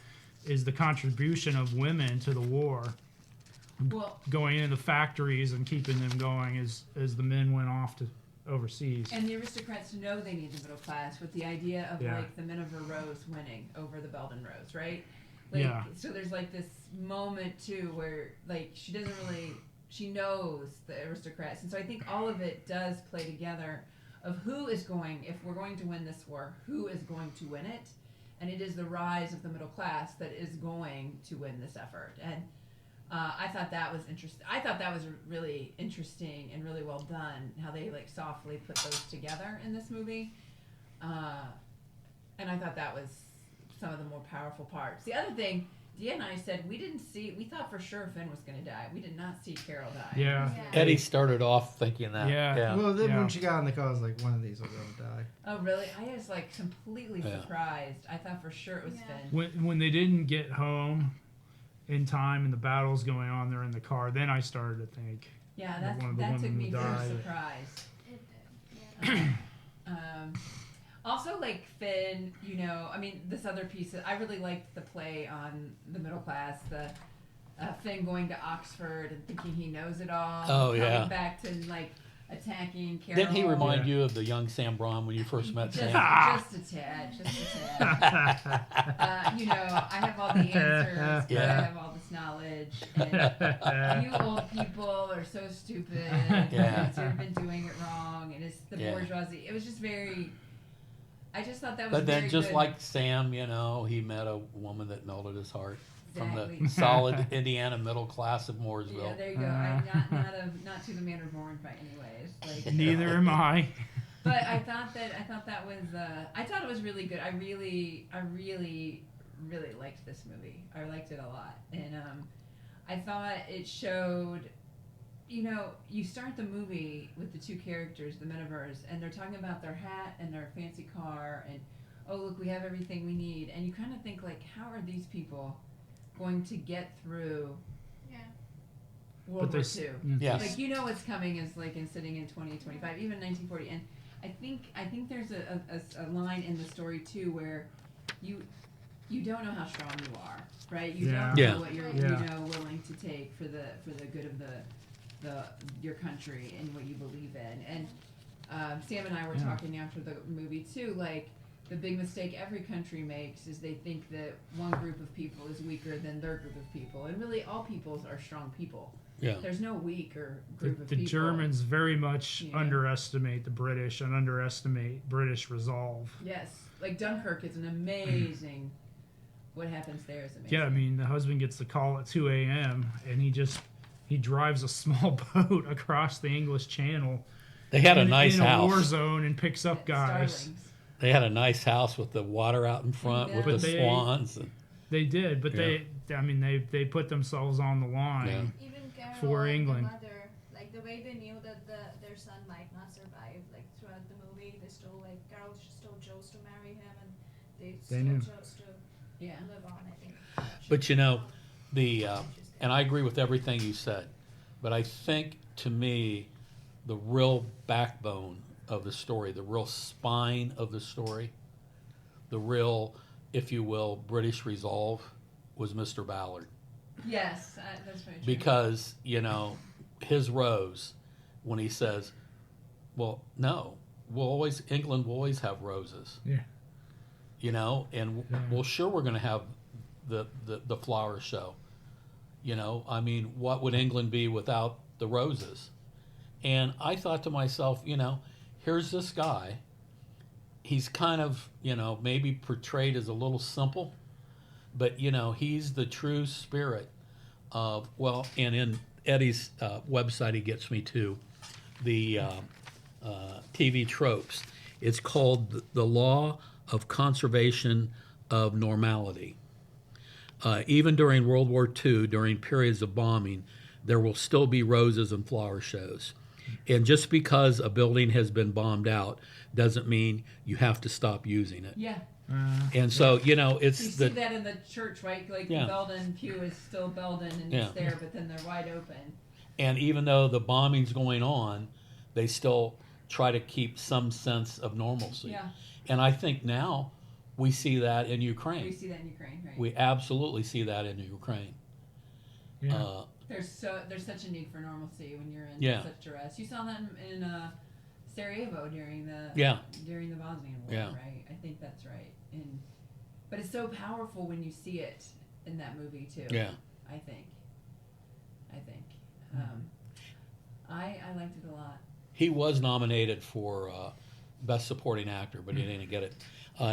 is the contribution of women to the war. Well, Going into the factories and keeping them going as the men went off to overseas. and the aristocrats know they need the middle class with the idea of Yeah. like the Miniver Rose winning over the Belden Rose, right? Like, Yeah. So there's like this moment too where like she knows the aristocrats, and so I think all of it does play together of who is going, if we're going to win this war, who is going to win it, and it is the rise of the middle class that is going to win this effort. And I thought that was interesting. I thought that was really interesting and really well done, how they like softly put those together in this movie. And I thought that was some of the more powerful parts. The other thing, Diya and I said we thought for sure Finn was going to die. We did not see Carol die. Yeah. Eddie started off thinking that. Yeah. Well, then Yeah. when she got in the car, I was like, one of these will go die. Oh, really? I was like completely Yeah. surprised. I thought for sure it was Yeah. Finn. When they didn't get home in time and the battle's going on, they're in the car, then I started to think. Yeah, That one of the that took women me for died. a surprise. It did. Yeah. Also, like Finn, this other piece, I really liked the play on the middle class, the Finn going to Oxford and thinking he knows it all. Oh, coming yeah. back to like attacking Carol. Didn't he remind Yeah. you of the young Sam Braun when you first met Just, Sam? just a tad, just a tad. You know, I have all the answers, but I Yeah. have all this knowledge, and you old people are so stupid. Yeah. You've been doing it wrong, and it's the Yeah. bourgeoisie. It was just very. I just thought that was. But then, very just good. like Sam, you know, he met a woman that melted his heart from the Exactly. solid Indiana middle class of Yeah, Mooresville. there you go. Not to the manner born by anyways. Like, Neither am I. but I thought that was I thought it was really good. I really liked this movie. I liked it a lot, and I thought it showed. You know, you start the movie with the two characters, the Minivers, and they're talking about their hat and their fancy car, and oh look, we have everything we need, and you kind of think like, how are these people going to get through Yeah. World War II? Yes. Like, you know what's coming is like in sitting in 2025, even 1940, and I think there's a line in the story too where you don't know how strong you are, right? You Yeah. don't know Yeah. what you're Yeah. willing to take for the good of your country and what you believe in. And Sam and I were Yeah. talking after the movie too, like the big mistake every country makes is they think that one group of people is weaker than their group of people, and really all peoples are strong people. Yeah. There's no weaker The, group of the people. Germans very much Yeah. underestimate the British and underestimate British resolve. Yes, like Dunkirk is an amazing. What happens there is amazing. Yeah, I mean, the husband gets the call at 2 a.m. and he drives a small boat across the English Channel. They had a nice in a war house. zone and picks up guys. Starlings. They had a nice house with the water out in front Yeah. with But the they- swans. And, They did, but Yeah. they put themselves on the line. Yeah. Even Carol For and England. the mother, like the way they knew that their son might not survive, like throughout the movie, they still like Carol still chose to marry him, and they still knew. chose to Yeah. live on. I think. but you know, and I agree with everything you said, but I think to me, the real backbone of the story, the real spine of the story, the real, if you will, British resolve was Mr. Ballard. Yes, that's very true. Because, you know, his rose, when he says, well, no, England will always have roses. Yeah. You know, and Yeah. well, sure, we're going to have the flower show. You know, I mean, what would England be without the roses? And I thought to myself, you know, here's this guy. He's kind of, you know, maybe portrayed as a little simple, but, you know, he's the true spirit of, well, and in Eddie's website, he gets me to the TV tropes. It's called The Law of Conservation of Normality. Even during World War II, during periods of bombing, there will still be roses and flower shows. And just because a building has been bombed out doesn't mean you have to stop using it. Yeah, And so, you know, you it's see that in the church, right? Like Yeah. the Belden pew is still Belden and Yeah. it's there, but then they're wide open. and even though the bombing's going on, they still try to keep some sense of normalcy. Yeah, And I think now we see that in we Ukraine. see that in Ukraine, right? We absolutely see that in Ukraine. Yeah. There's such a need for normalcy when you're in Yeah. such duress. You saw that in Sarajevo during the Yeah. Bosnian War, Yeah. right? I think that's right. But it's so powerful when you see it in that movie too. Yeah. I think. I liked it a lot. He was nominated for Best Supporting Actor, but he didn't get it.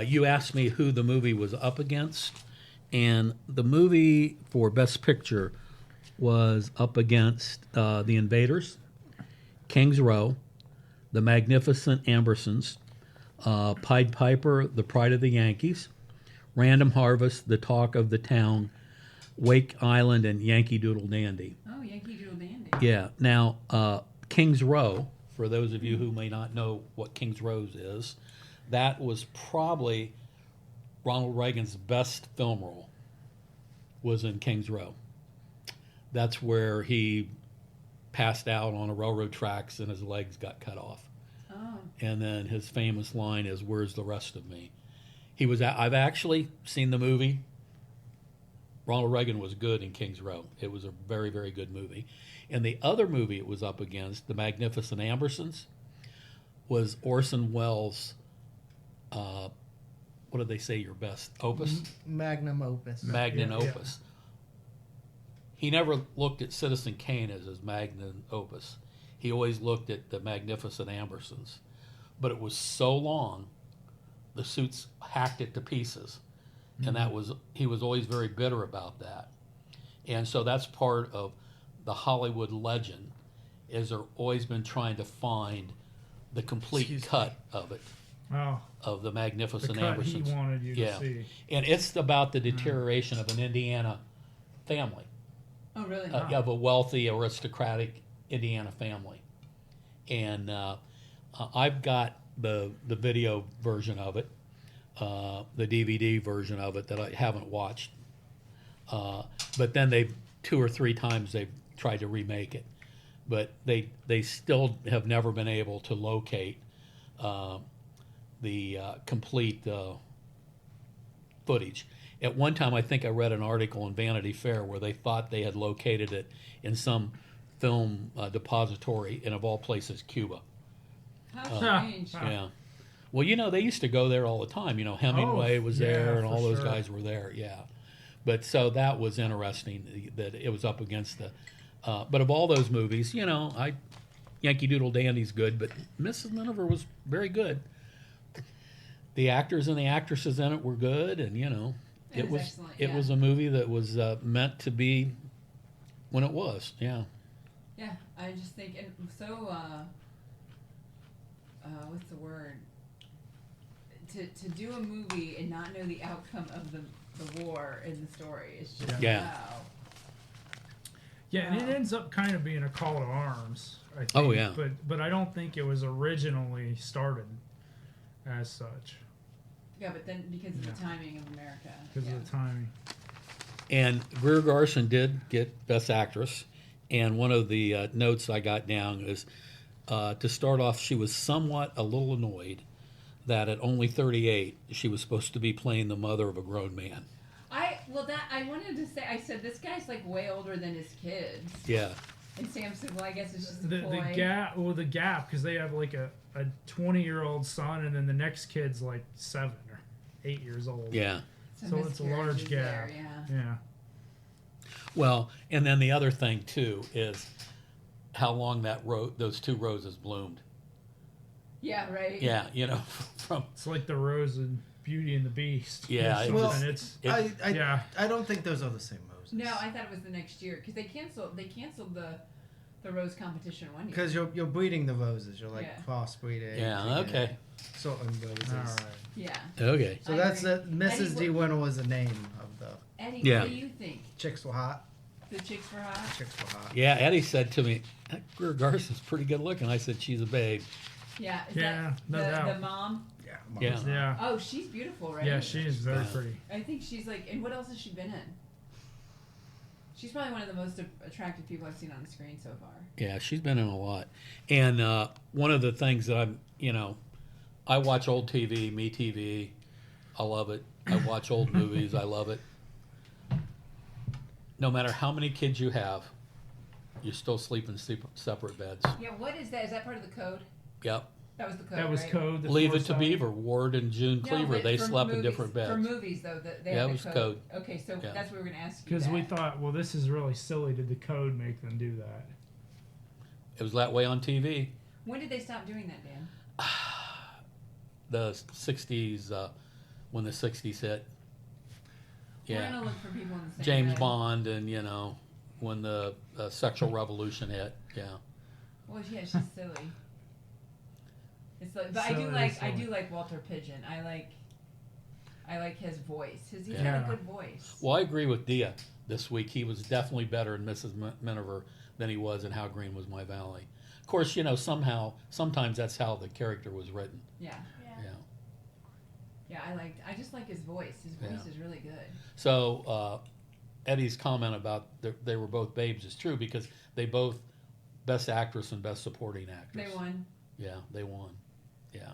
You asked me who the movie was up against, and the movie for Best Picture was up against The Invaders, King's Row, The Magnificent Ambersons, Pied Piper, The Pride of the Yankees, Random Harvest, The Talk of the Town, Wake Island, and Yankee Doodle Dandy. Oh, Yankee Doodle Dandy. Yeah. Now, King's Row, for those of you who may not know what King's Row is, that was probably Ronald Reagan's best film role, was in King's Row. That's where he passed out on a railroad tracks and his legs got cut off. Oh, And then his famous line is, "Where's the rest of me?" I've actually seen the movie. Ronald Reagan was good in King's Row. It was a very, very good movie. And the other movie it was up against, The Magnificent Ambersons, was Orson Welles' what did they say, your best opus? Magnum opus. Magnum Yeah, yeah. opus. He never looked at Citizen Kane as his magnum opus. He always looked at The Magnificent Ambersons. But it was so long, the suits hacked it to pieces. And that was, he was always very bitter about that. And so that's part of the Hollywood legend, is they're always been trying to find the complete Excuse cut of it, Oh, of The the Magnificent cut he Ambersons. wanted you Yeah. to see. And it's about the deterioration of an Indiana family, Oh, really? of a wealthy, aristocratic Indiana family. And I've got the video version of it, the DVD version of it that I haven't watched. But then they 2 or 3 times they've tried to remake it, but they still have never been able to locate the complete footage. At one time, I think I read an article in Vanity Fair where they thought they had located it in some film depository in, of all places, Cuba. How strange. Yeah. Well, you know, they used to go there all the time. You know, Hemingway was yeah, there, and for all those sure. guys were there. Yeah. But so that was interesting that it was up against the. But of all those movies, you know, Yankee Doodle Dandy's good, but Mrs. Miniver was very good. The actors and the actresses in it were good, and you know, It was excellent, it yeah. was a movie that was meant to be when it was. Yeah. Yeah, I just think, and so, what's the word? To do a movie and not know the outcome of the war in the story is just, Yeah. wow. Yeah, and it Wow. ends up kind of being a call to arms. I think, Oh, yeah. But I don't think it was originally started as such Yeah, but then because of Yeah. the timing of America. because yeah. of the timing. And Greer Garson did get Best Actress. And one of the notes I got down is to start off, she was somewhat a little annoyed that at only 38, she was supposed to be playing the mother of a grown man. I wanted to say, I said, this guy's like way older than his kids. Yeah. And Sam said, well, I guess it's just a The ploy. gap because they have like a 20-year-old son and then the next kid's like 7 or 8 years old. Yeah. So it's a large miscarriages gap. there, yeah. Yeah. Well, and then the other thing, too, is how long those 2 roses bloomed. Yeah, right? Yeah, you know, from. It's like the rose and Beauty and the Beast. Yeah, It's it Well, something- it's I yeah. don't think those are the same roses. No, I thought it was the next year because they canceled the rose competition one year. Because you're breeding the roses. You're like Yeah. crossbreeding. Yeah, okay. Sorting roses. All right. Yeah. Okay. So I that's agree. it. Mrs. Eddie, D. Winter was the name of the Eddie, Yeah. what do you think? chicks were hot. The chicks were hot? Chicks were hot. Yeah, Eddie said to me, that Greer Garson's pretty good looking. I said, she's a babe. Yeah. Is Yeah, that no the doubt. mom? Yeah. Yeah. Yeah. Oh, she's beautiful, right? Yeah, she is very Yeah. pretty. I think she's like, and what else has she been in? She's probably one of the most attractive people I've seen on the screen so far. Yeah, she's been in a lot. And one of the things that I watch old TV, MeTV. I love it. I watch old movies. I love it. No matter how many kids you have, you still sleep in separate beds. Yeah, what is that? Is that part of the code? Yep. That was the code, That was right? code. the Leave it to foresight. Beaver. Ward and June No, Cleaver, but they for slept in movies- different For beds. movies, though, they Yeah, have it the was code. code. Okay, so Yeah. that's what we were going to ask you. Because we that. thought, well, this is really silly. Did the code make them do that? It was that way on TV. When did they stop doing that, Dan? The 60s, when the 60s hit. We're Yeah. going to look for people in the same James bed. Bond and, when the sexual revolution hit. Yeah. Well, yeah, she's silly. It's like, but Silly, I silly. do like Walter Pigeon. I like his voice. He's got Yeah. a good voice. Well, I agree with Diya this week. He was definitely better in Mrs. Miniver than he was in How Green Was My Valley. Of course, sometimes that's how the character was written. Yeah, Yeah. Yeah. yeah. I just like his voice. His voice Yeah. is really good. So Eddie's comment about they were both babes is true because they both Best Actress and Best Supporting Actress. They won. Yeah, they won. Yeah.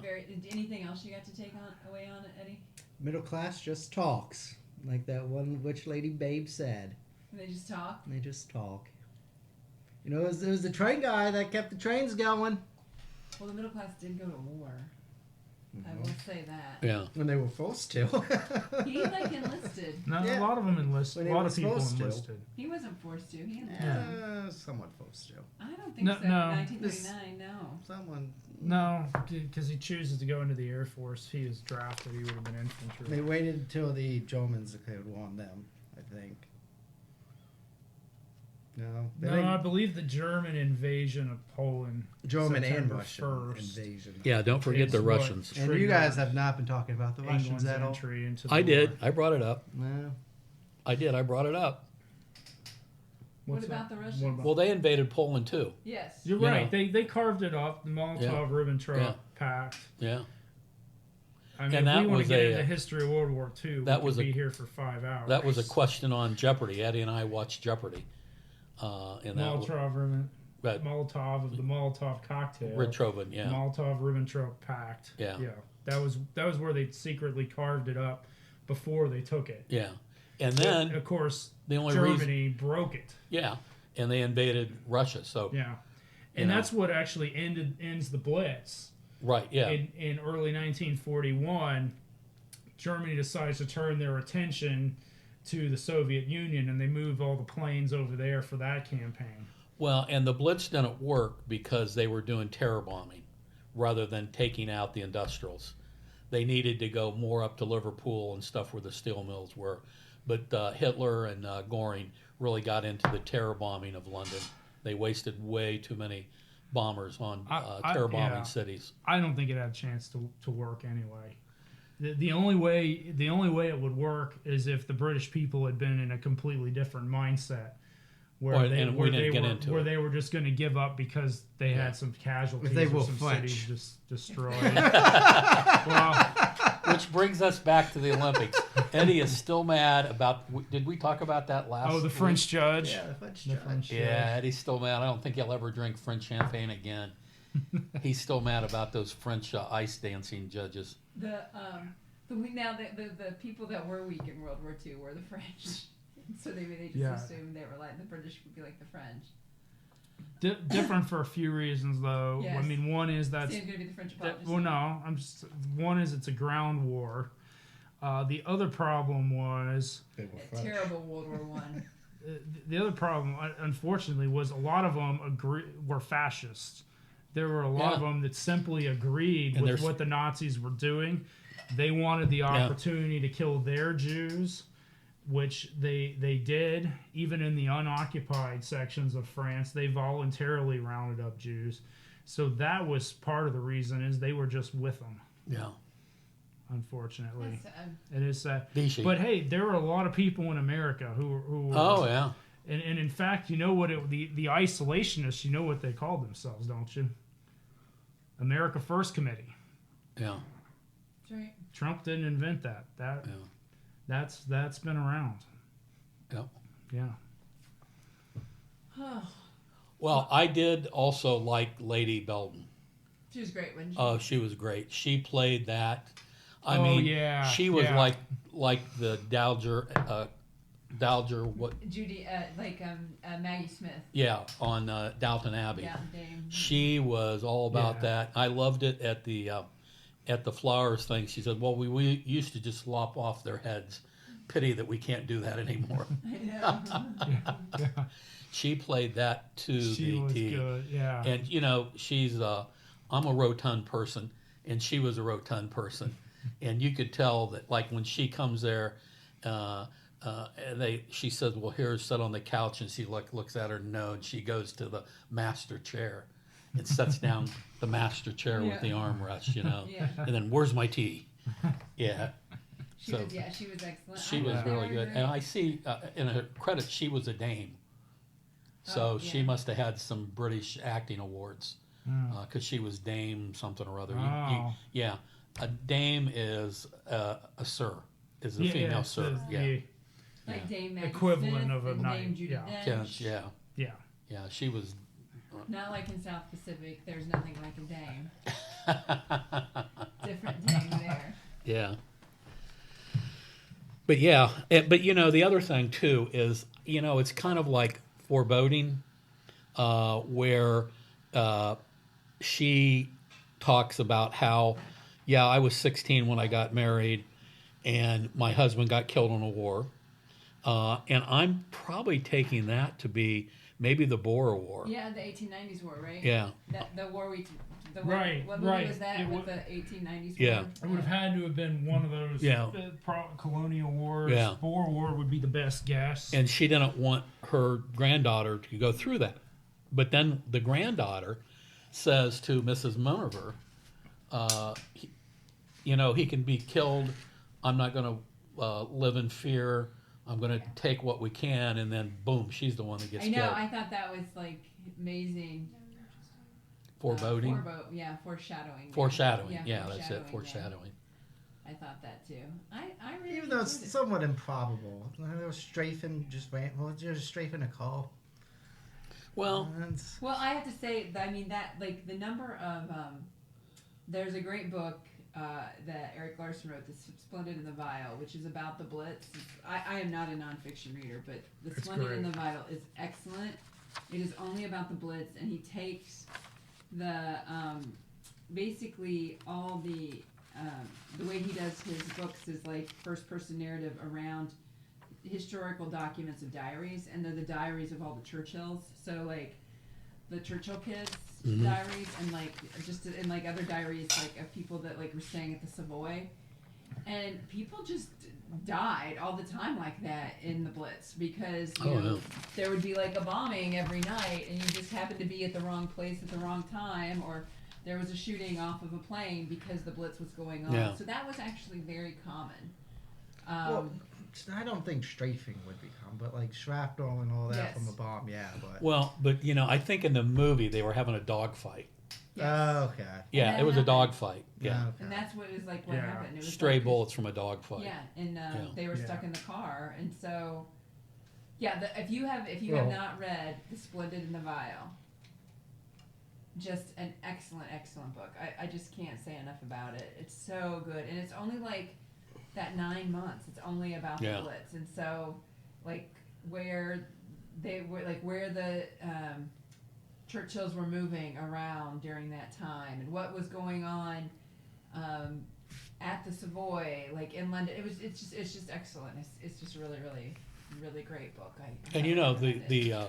Anything else you got to take away on it, Eddie? Middle class just talks. Like that one Witch Lady Babe said. They just talk. They just talk. You know, it was the train guy that kept the trains going. Well, the middle class did go to war. I will say that. Yeah. When they were forced to. He like enlisted. No, Yeah. a lot of them enlisted. When A he lot was of people supposed to. enlisted. He wasn't forced to. He enlisted. Yeah. Somewhat forced to. I don't think No, so. no. 1939, no. Someone. No, because he chooses to go into the Air Force. If he was drafted, he would have been infantry. They waited until the Germans had won them, I think. No. They No, I didn't- believe the German invasion of Poland. German and September Russian 1st, invasion. Yeah, don't forget is the what Russians. And you guys have not been talking about the Russians England's at all. entry into the I did. war. I brought it up. No. I did. I brought it up. What's about that? the Russians? What about- Well, they invaded Poland too. Yes. You're you right. know. They carved it up. The Molotov-Ribbentrop Yeah. Pact. Yeah. I mean, And if that we want was to get a- into history of World War II, that we was could a- be here for 5 hours. That was a question on Jeopardy. Eddie and I watched Jeopardy. And that was but Molotov of the Molotov cocktail. Richthofen, yeah. Molotov-Ribbentrop Pact. Yeah. That was where they secretly carved it up before they took it. Yeah. And But, then of course, the only reason, Germany broke it. yeah, and they invaded Russia. So Yeah. You And know. that's what actually ends the Blitz. right, yeah, In early 1941, Germany decides to turn their attention to the Soviet Union, and they move all the planes over there for that campaign. well, and the Blitz didn't work because they were doing terror bombing rather than taking out the industrials. They needed to go more up to Liverpool and stuff where the steel mills were. But Hitler and Goring really got into the terror bombing of London. They wasted way too many bombers on terror bombing yeah. cities. I don't think it had a chance to work anyway. The only way it would work is if the British people had been in a completely different mindset, where they were just going to give up because they had some casualties If they or were some French. cities just destroyed. Well, Which brings us back to the Olympics. Eddie is still mad about. Did we talk about that last? the week? French judge. Yeah, the French The judge. French Yeah, Eddie's still mad. I don't think he'll ever drink French champagne again. He's still mad about those French ice dancing judges. The people that were weak in World War II were the French. So they just Yeah. assumed they were like the British would be like the French. Different for a few reasons, though. Yes. I mean, one is that's Sam's gonna be the French that, apologist. well, no, one is it's a ground war. The other problem was They were A French. terrible World War One. the other problem, unfortunately, was a lot of them were fascists. There were a lot of Yeah. them that simply agreed And with there's- what the Nazis were doing. They wanted the opportunity to kill their Jews, which they did. Even in the unoccupied sections of France, they voluntarily rounded up Jews. So that was part of the reason is they were just with them. Yeah. Unfortunately, That's sad. it is sad. Vichy. But hey, there were a lot of people in America who were. Oh yeah. And in fact, you know what? The isolationists, you know what they called themselves, don't you? America First Committee. Yeah. That's right. Trump didn't invent that. Yeah. That's been around. Yep. Yeah. Well, I did also like Lady Belden. She was great, wasn't she? Oh, she was great. She played that. I Oh, mean, yeah, she was yeah. like the Dowager. What? Judy, Maggie Smith. Yeah, on Downton Abbey. Yeah, Dame. She was all about Yeah. that. I loved it at the flowers thing. She said, "Well, we used to just lop off their heads. Pity that we can't do that anymore." Yeah. She played that to She the was T. good. Yeah. And you know, I'm a rotund person, and she was a rotund person, and you could tell that, like when she comes there, she says, "Well, here, sit on the couch," and she looks at her no, and she goes to the master chair, and sets down the master chair with the armrest, you know, Yeah. and then where's my tea? Yeah, She So- was excellent. she I was thought really they were good, great. and I see in her credit she was a dame, so Oh, she yeah. must have had some British acting awards. Because she was Dame something or other. Oh. Yeah, a dame is a sir, is a female sir. Like Dame Maggie Equivalent Smith of a and knight, Dame Judi yeah. Dench. Yeah, Yeah. she was. Not like in South Pacific. There's nothing like a dame. Different dame there. Yeah. But but you know, the other thing too is, you know, it's kind of like foreboding. where she talks about how, yeah, I was 16 when I got married, and my husband got killed in a war. And I'm probably taking that to be maybe the Boer War. Yeah, the 1890s war, right? Yeah. The war we. Right, What movie right. was that It with wa- the 1890s Yeah. war? It would have had to have been one of those Yeah. colonial wars. Yeah. Boer War would be the best guess. And she didn't want her granddaughter to go through that. But then the granddaughter says to Mrs. Miniver, he can be killed. I'm not going to live in fear. I'm going to take what we can. And then, boom, she's the one that gets I know. killed. I thought that was like amazing. Foreboding? Foreshadowing. Foreshadowing. Yeah, that's foreshadowing, it. Foreshadowing. I thought that too. I really Even though it's enjoyed it. somewhat improbable. There was strafing, just strafing a call. Well, And Well, I have to say, I mean, that, like, the number of, there's a great book that Eric Larson wrote, The Splendid and the Vile, which is about the Blitz. I am not a nonfiction reader, but The It's Splendid great. and the Vile is excellent. It is only about the Blitz, and he takes the, basically all the way he does his books is like first-person narrative around historical documents of diaries, and they're the diaries of all the Churchills. So like the Churchill kids' Mhm. diaries, and like just and like other diaries like of people that like were staying at the Savoy, and people just died all the time like that in the Blitz because there would be like a bombing every night, and you just happened to be at the wrong place at the wrong time, or there was a shooting off of a plane because the Blitz was going on. Yeah. So that was actually very common. well, I don't think strafing would become, but like shrapnel and all that Yes. from a bomb, yeah. But well, but I think in the movie they were having a dogfight. Yes. okay. Yeah, that it was a happened. dogfight. Yeah, Okay. And that's what was like what Yeah. happened. It was stray like, bullets from a dogfight. Yeah, and Yeah. they were stuck Yeah. in the car, and so yeah. If you have Well- not read The Splendid and the Vile, just an excellent book. I just can't say enough about it. It's so good, and it's only like that 9 months. It's only about Yeah. the Blitz, and so like where they were, like where the Churchills were moving around during that time, and what was going on at the Savoy, like in London. It's just excellent. It's just a really great book. I And highly recommend it. the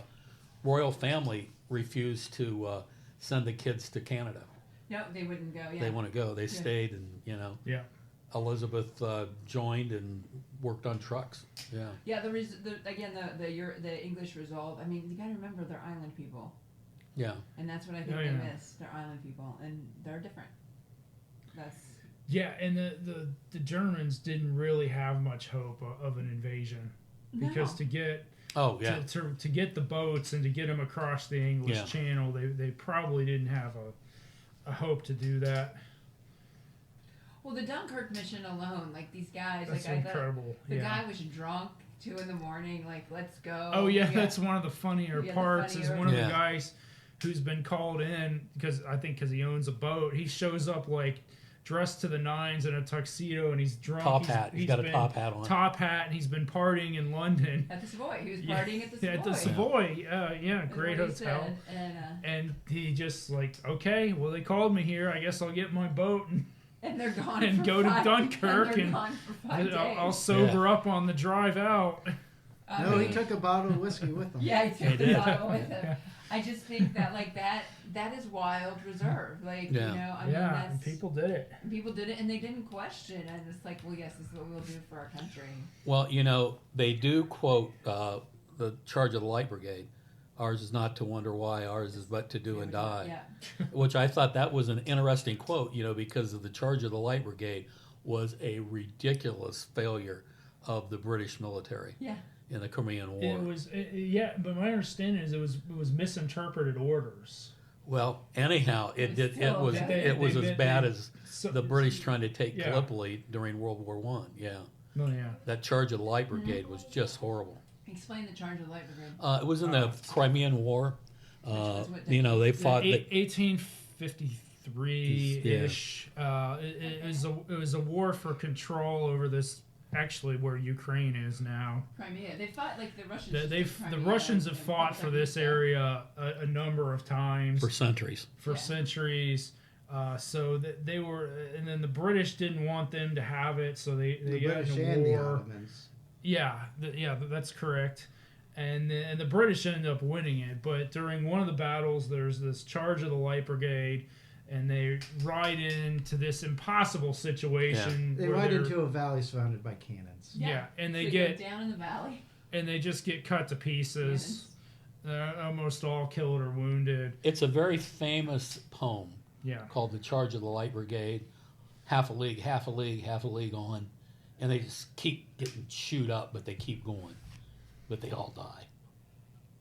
royal family refused to send the kids to Canada. No, they wouldn't go. Yeah. They want to go. They stayed, and Yeah. Elizabeth joined and worked on trucks. Yeah. Yeah, the English resolve. I mean, you got to remember they're island people, Yeah. and that's what I think Oh, they yeah. miss. They're island people, and they're different. That's Yeah, and the Germans didn't really have much hope of an invasion because No. to get Oh, yeah. to get the boats and to get them across the English Yeah. Channel, they probably didn't have a hope to do that. well, the Dunkirk mission alone, like these guys, That's like I thought incredible. the Yeah. guy was drunk 2 a.m, like let's go. Oh yeah, We that's one of the funnier Yeah, the parts. Is funnier- one of Yeah. the guys who's been called in because he owns a boat. He shows up like dressed to the nines in a tuxedo and he's drunk. Top hat. He's got a been- top hat on. Top hat, and he's been partying in London. at the Savoy. He was partying at the Savoy. Yeah, at the Savoy. Yeah, is great what he hotel. said, And he just like, okay, well they called me here. I guess I'll get my boat and they're gone and for go to 5 Dunkirk and, they're and gone for 5 days. I'll sober up on the drive out. I No, he mean, took a bottle of whiskey with him. Yeah, he He took the did. bottle with him. I just think that like that is wild reserve. Like Yeah. I mean Yeah, that's and people did it. people did it and they didn't question, and it's like, well, yes, this is what we'll do for our country. Well, they do quote the charge of the Light Brigade. Ours is not to wonder why, ours is but to do and die. Yeah. Which I thought that was an interesting quote, because of the charge of the Light Brigade was a ridiculous failure of the British military Yeah. in the Crimean War. It was yeah, but my understanding is it was misinterpreted orders. Well, anyhow, It was it still was bad. it was They- as bad they- as So, the British trying to take Yeah. Gallipoli during World War One. Yeah, Oh yeah. that charge of the Light Brigade was just horrible. Explain the charge of the Light Brigade. It was in the Crimean War. was what They fought. 1853 ish. It was a war for control over this actually where Ukraine is now. Crimea. They fought like the Russians. The Russians have fought for this area a number of times For centuries. centuries. So that they were, and then the British didn't want them to have it, so they The got British into and the war. Ottomans. Yeah, that's correct. And the British ended up winning it. But during one of the battles, there's this charge of the Light Brigade, and they ride into this impossible situation. They where ride they're- into a valley surrounded by cannons. Yeah, and So they go get down in the valley. and they just get cut to pieces. They're almost all killed or wounded. It's a very famous poem Yeah, called The Charge of the Light Brigade. Half a league, half a league, half a league on. And they just keep getting chewed up, but they keep going. But they all die.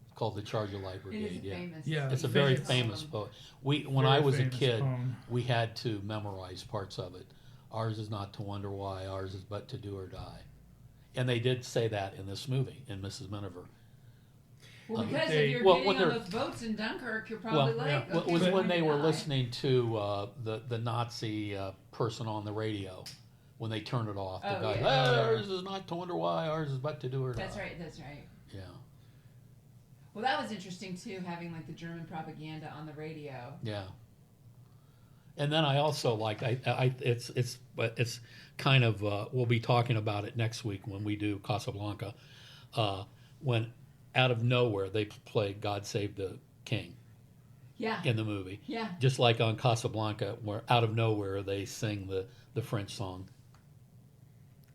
It's called The Charge of the Light It Brigade, is yeah. famous. Yeah. It's a very Famous. famous poem. When Very I was a famous kid, poem. we had to memorize parts of it. Ours is not to wonder why, ours is but to do or die. And they did say that in this movie, in Mrs. Miniver. Well, because They- if you're Well, getting when on they're- those boats in Dunkirk, you're probably Well, like, yeah. okay, It was we're when they gonna were die. listening to the Nazi person on the radio when they turned it off. The Oh, guy, yeah. ours is not to wonder why, ours is but to do or die. That's right. That's right. Yeah, Well, that was interesting too, having like the German propaganda on the radio. yeah. And then I also like it's kind of we'll be talking about it next week when we do Casablanca, when out of nowhere they play "God Save the King" Yeah. in the movie. Yeah. Just like on Casablanca, where out of nowhere they sing the French song.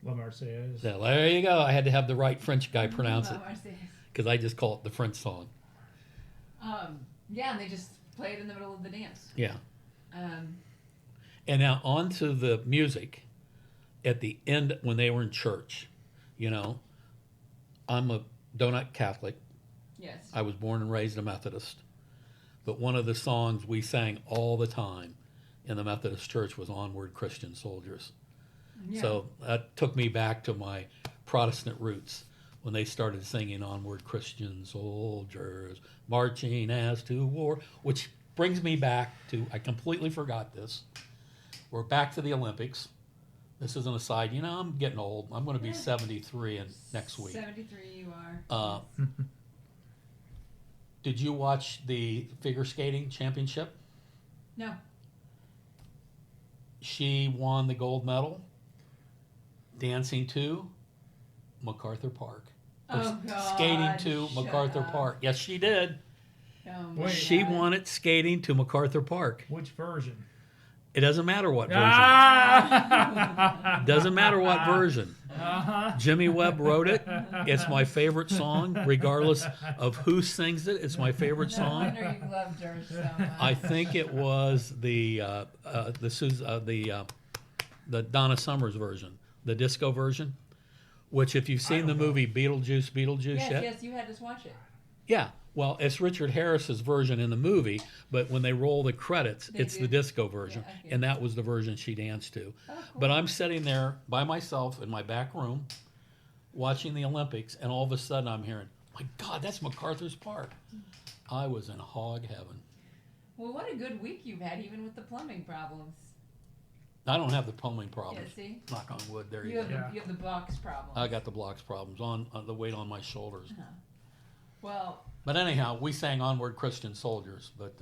La Marseillaise. So there you go. I had to have the right French guy pronounce it Oh, I see. because I just call it the French song. Yeah, and they just play it in the middle of the dance. Yeah. Um, And now on to the music. At the end, when they were in church, you know, I'm a donut Catholic. yes. I was born and raised a Methodist. But one of the songs we sang all the time in the Methodist church was Onward Christian Soldiers. Yeah. So that took me back to my Protestant roots when they started singing Onward Christian Soldiers, marching as to war, which brings me back to, I completely forgot this. We're back to the Olympics. This is an aside. You know, I'm getting old. I'm going to be Yeah. 73 next week. 73 you are. Uh, Did you watch the figure skating championship? No. She won the gold medal dancing to MacArthur Park. Or Oh, God. skating to shut MacArthur up. Park. Yes, she did. Oh, my Wait. She God. won it skating to MacArthur Park. Which version? It doesn't matter what version. Ah! Doesn't matter what version. Uh-huh. Jimmy Webb wrote it. It's my favorite song, regardless of who sings it. It's my favorite No song. wonder you loved her so much. I think it was the Donna Summers version, the disco version. Which, if you've seen the don't know. movie Beetlejuice Yes, yet, yes, you had us watch it. yeah. Well, it's Richard Harris's version in the movie, but when they roll the credits, They it's do. the disco version, Yeah, okay. and that was the version she danced to. Oh, cool. But I'm sitting there by myself in my back room, watching the Olympics, and all of a sudden I'm hearing, "My God, that's MacArthur's Park!" I was in hog heaven. Well, what a good week you've had, even with the plumbing problems. I don't have the plumbing problems. Yeah, see? Knock on wood. There You you have, go. Yeah. you have the box problem. I got the blocks problems on the weight on my shoulders. Well, But anyhow, we sang "Onward Christian Soldiers." But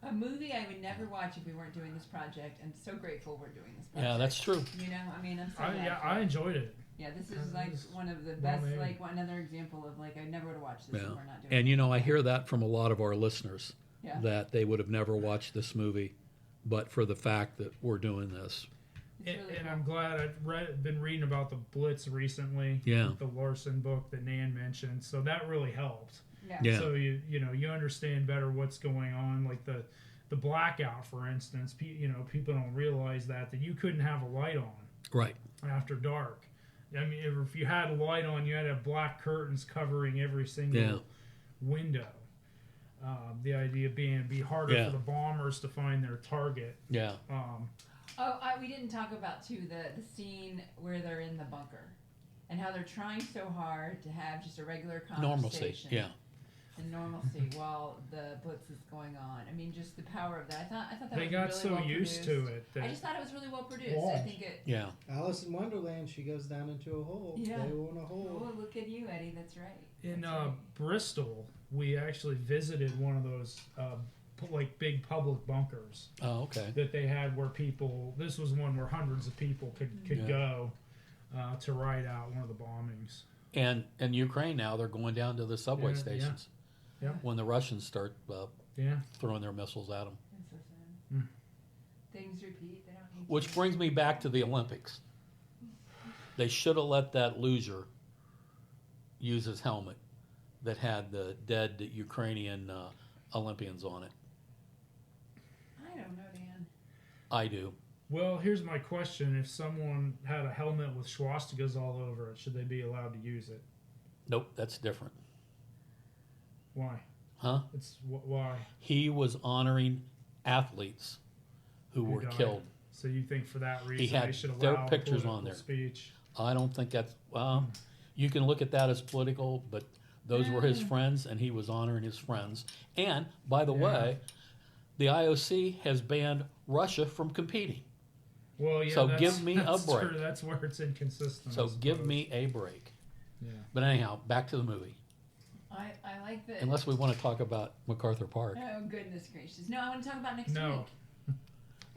a movie I would never watch if we weren't doing this project, and so grateful we're doing this project. yeah, that's true. You know, I mean, I'm so glad. Yeah, for I it. enjoyed it. Yeah, this Yeah, is like this one of the well best, made. like another example of like I never would have watched this Yeah. if we're not doing And it. you know, I hear that from a lot of our listeners Yeah. that they would have never watched this movie, but for the fact that we're doing this. It's really And cool. I'm glad I've been reading about the Blitz recently. Yeah. The Larson book that Nan mentioned, so that really helped. Yeah. Yeah. So you understand better what's going on, like the blackout, for instance. People don't realize that you couldn't have a light on Right. after dark. I mean, if you had a light on, you had to have black curtains covering every single Yeah. window. The idea being it'd be harder Yeah. for the bombers to find their target. Yeah. We didn't talk about too the scene where they're in the bunker, and how they're trying so hard to have just a regular Normalcy. conversation. Yeah. and normalcy while the blitz is going on. I mean, just the power of that. I thought that They was got really so well used produced. to it I that just thought it was really well produced. I Watch. think it. Yeah. Alice in Wonderland, she goes down into a hole. Yeah. They were in a hole. Oh, look at you, Eddie. That's right. in That's right. Bristol, we actually visited one of those like big public bunkers Oh, okay. that they had where people. This was one where hundreds of people could Yeah. go to ride out one of the bombings. And in Ukraine now, they're going down to the subway Yeah, yeah. stations Yeah. when the Russians start Yeah. throwing their missiles at them. That's so sad. Mm. Things repeat. They don't need Which to. brings me back to the Olympics. They should have let that loser use his helmet that had the dead Ukrainian Olympians on it. I don't know, Dan. I do. Well, here's my question: if someone had a helmet with swastikas all over it, should they be allowed to use it? Nope, that's different. Why? Huh? It's why He was honoring athletes who were died. killed. So you think for that reason had they should their allow pictures political on there. speech? I don't think that's, well, you can look at that as political, but those were his Mm. friends and he was honoring his friends. And by the Yeah. way, the IOC has banned Russia from competing. Well, yeah. So that's, give me a that's break. True. That's where it's inconsistent. So I give suppose. me a break. Yeah. But anyhow, back to the movie. I like that. Unless we want to talk about MacArthur Park. Oh goodness gracious! No, I want to talk about next No. week.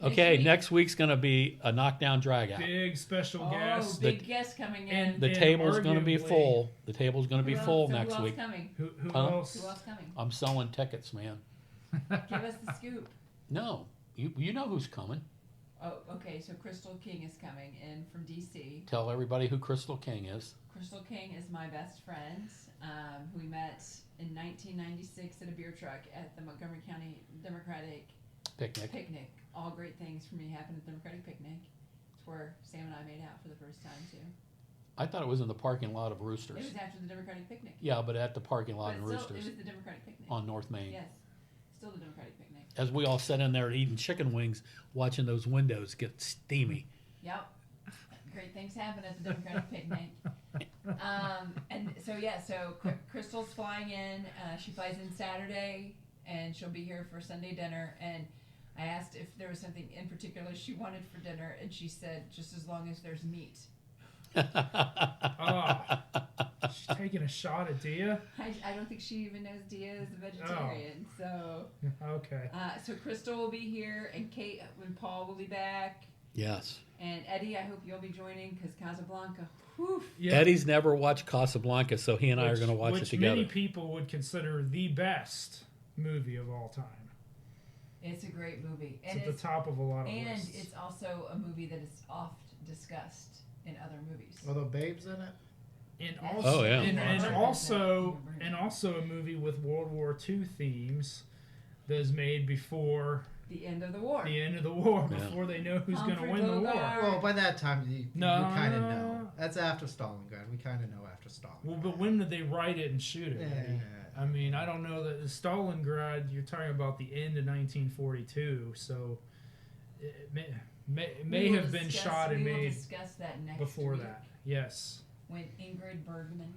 Okay, week. next week's going to be a knockdown drag out. Big special Oh, guest. big guest coming in. and- The table's going to be arguably- full. The table's going to be Who full else- next who week. else coming? Who Huh? else? Who else coming? I'm selling tickets, man. Give us the scoop. No, you know who's coming. Oh, okay. So Crystal King is coming in from DC. Tell everybody who Crystal King is. Crystal King is my best friend, who we met in 1996 at a beer truck at the Montgomery County Democratic Picnic. Picnic. All great things for me happened at the Democratic Picnic. It's where Sam and I made out for the first time too. I thought it was in the parking lot of It Roosters. was after the Democratic Picnic. Yeah, but at the parking lot But in still, Roosters it was the Democratic Picnic. on North Main. Yes, still the Democratic Picnic. As we all sat in there eating chicken wings, watching those windows get steamy. Yep. Great things happen at the Democratic Picnic. And so yeah, so Crystal's flying in. She flies in Saturday, and she'll be here for Sunday dinner. And I asked if there was something in particular she wanted for dinner, and she said just as long as there's meat. Oh, she's taking a shot at Diya. I don't think she even knows Diya is a vegetarian. So Okay. so Crystal will be here, and Kate and Paul will be back. Yes. And Eddie, I hope you'll be joining because Casablanca. Whew. Yeah. Eddie's never watched Casablanca, so he and I are Which- going to watch it which together. many people would consider the best movie of all time. It's a great movie, It's and at the top of a lot of and lists. it's also a movie that is oft discussed in other movies. Are the babes in it? And Yes. also, Oh, yeah. and Brinner. also, Brinner. and also a movie with World War II themes that is made before The end of the war. the end of the war, Yeah. before they know who's going to Humphrey win the war. Bogart. Well, by that time, you No. kind of know. That's after Stalingrad. We kind of know after Stalingrad. Well, but when did they write it and shoot it? Eddie? Yeah. I mean, I don't know that Stalingrad. You're talking about the end of 1942, so it may We will have been discuss- shot and we will made discuss that next before week that. Yes. when Ingrid Bergman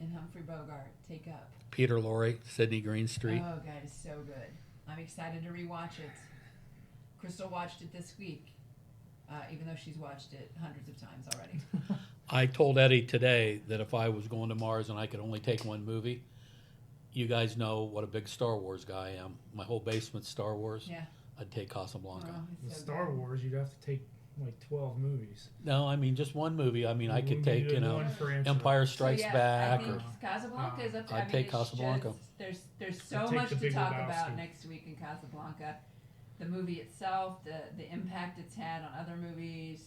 and Humphrey Bogart take up. Peter Lorre, Sidney Greenstreet. Oh god, it's so good. I'm excited to rewatch it. Crystal watched it this week, even though she's watched it hundreds of times already. I told Eddie today that if I was going to Mars and I could only take one movie, you guys know what a big Star Wars guy I am. My whole basement's Star Wars. Yeah. I'd take Casablanca. Oh, With it's so Star good. Wars, you'd have to take like 12 movies. No, I mean just one movie. I mean I could take, you know, one franchise. Empire Strikes So, yeah, Back I think or Casablanca is up to. I'd I mean, take it's Casablanca. Just, there's so I'd take much The to Big talk Lebowski. about next week in Casablanca. The movie itself, the impact it's had on other movies,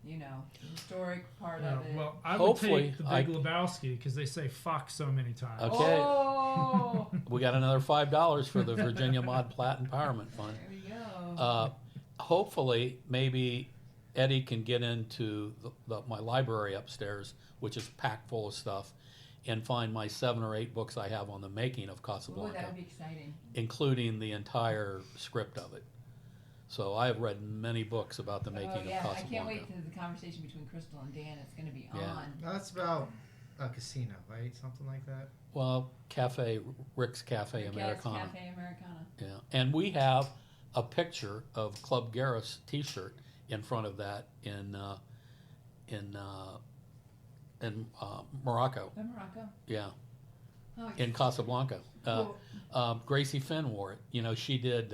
you know, the historic part No, of it. well, I would Hopefully, take The Big Lebowski because they say fuck so many times. Okay. Oh, we got another $5 for the Virginia Mod Platt Empowerment Fund. there we go. Hopefully, maybe Eddie can get into my library upstairs, which is packed full of stuff, and find my 7 or 8 books I have on the making of Oh, Casablanca, that would be exciting. including the entire script of it. So I have read many books about the making Oh yeah, of I Casablanca. can't wait to the conversation between Crystal and Dan. It's going to be Yeah. on. That's about a casino, right? Something like that. Well, Rick's Cafe Americana. Cafe Americana. Yeah, and we have a picture of Club Garris T-shirt in front of that in Morocco. In Morocco. Yeah, Oh, in Casablanca. cool. Gracie Finn wore it. You know, she did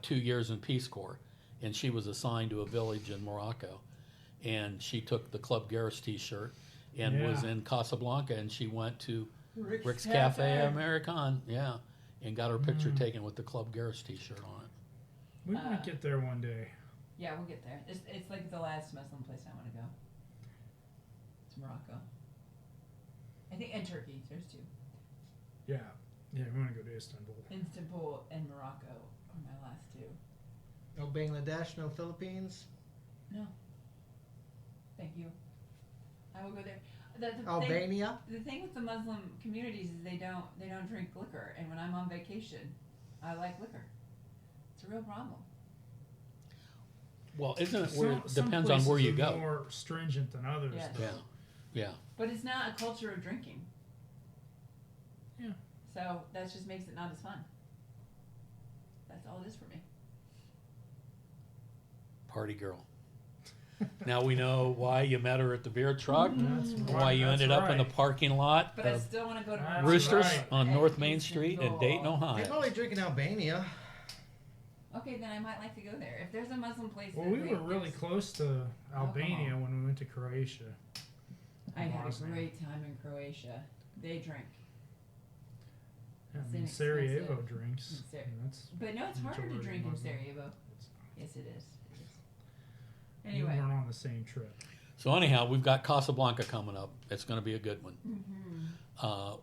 2 years in Peace Corps, and she was assigned to a village in Morocco, and she took the Club Garris T-shirt and was in Casablanca, and she went to Rick's Cafe American, yeah, and got her picture taken with the Club Garris T-shirt on it. We might get there one day. Yeah, we'll get there. It's like the last Muslim place I want to go. It's Morocco. I think, and Turkey. There's two. Yeah, we want to go to Istanbul. Istanbul and Morocco are my last two. No Bangladesh, no Philippines. No. Thank you. I will go there. The Albania. Thing, the thing with the Muslim communities is they don't drink liquor, and when I'm on vacation, I like liquor. It's a real problem. Well, isn't it where it Some depends on where you places are go? more stringent than others. Yes. though. Yeah, But it's not a culture of drinking. Yeah. So that just makes it not as fun. That's all it is for me. party girl. Now we know why you met her at the beer truck, That's why you ended up in the right. parking lot But I of still want to go to That's Roosters right. on And North Main Eastern Street in Goal. Dayton, They Ohio. probably drink in Albania. Okay, then I might like to go there. If there's a Muslim place. Well, that we they- were really close to Albania when we went to Croatia. I had a Bosnia. great time in Croatia. They drink. Yeah, It's I mean, inexpensive. Sarajevo drinks. It's Sar- and that's But no, it's harder to majority drink in Muslim. Sarajevo. It's not. Yes, it is. We Anyway. weren't on the same trip. So anyhow, we've got Casablanca coming up. It's going to be a good one. Mm-hmm.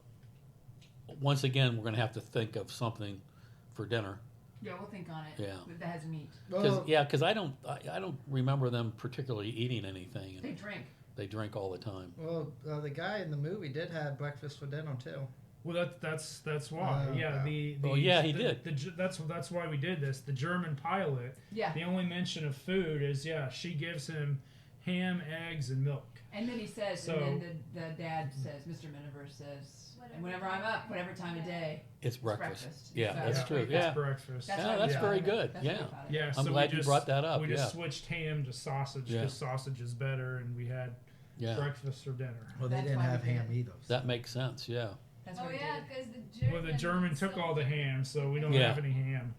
Once again, we're going to have to think of something for dinner. Yeah, we'll think on it. Yeah. That has meat. Because I don't remember them particularly eating anything. They And drink. they drink all the time. Well, the guy in the movie did have breakfast for dinner too. Well, that's why. Yeah, the Oh, yeah, he the- did. That's why we did this. The German pilot. Yeah. The only mention of food is she gives him ham, eggs, and milk. And then he says, So- and then the dad says, Mr. Miniver says, and whenever I'm up, whatever time of day, It's breakfast. Yeah, So- that's true. It's Yeah. breakfast. That's Yeah, why that's we very thought of it. good. That's what we Yeah. thought of. Yeah, I'm so glad we you just, brought that up, We yeah. just switched ham to sausage Yeah. because sausage is better, and we had Yeah. breakfast for dinner. Well, they That's didn't why have we did ham it. either. That makes sense. Yeah. That's Oh what we yeah, did. because the German. Well, the German took all the ham, so we don't Yeah. have any ham.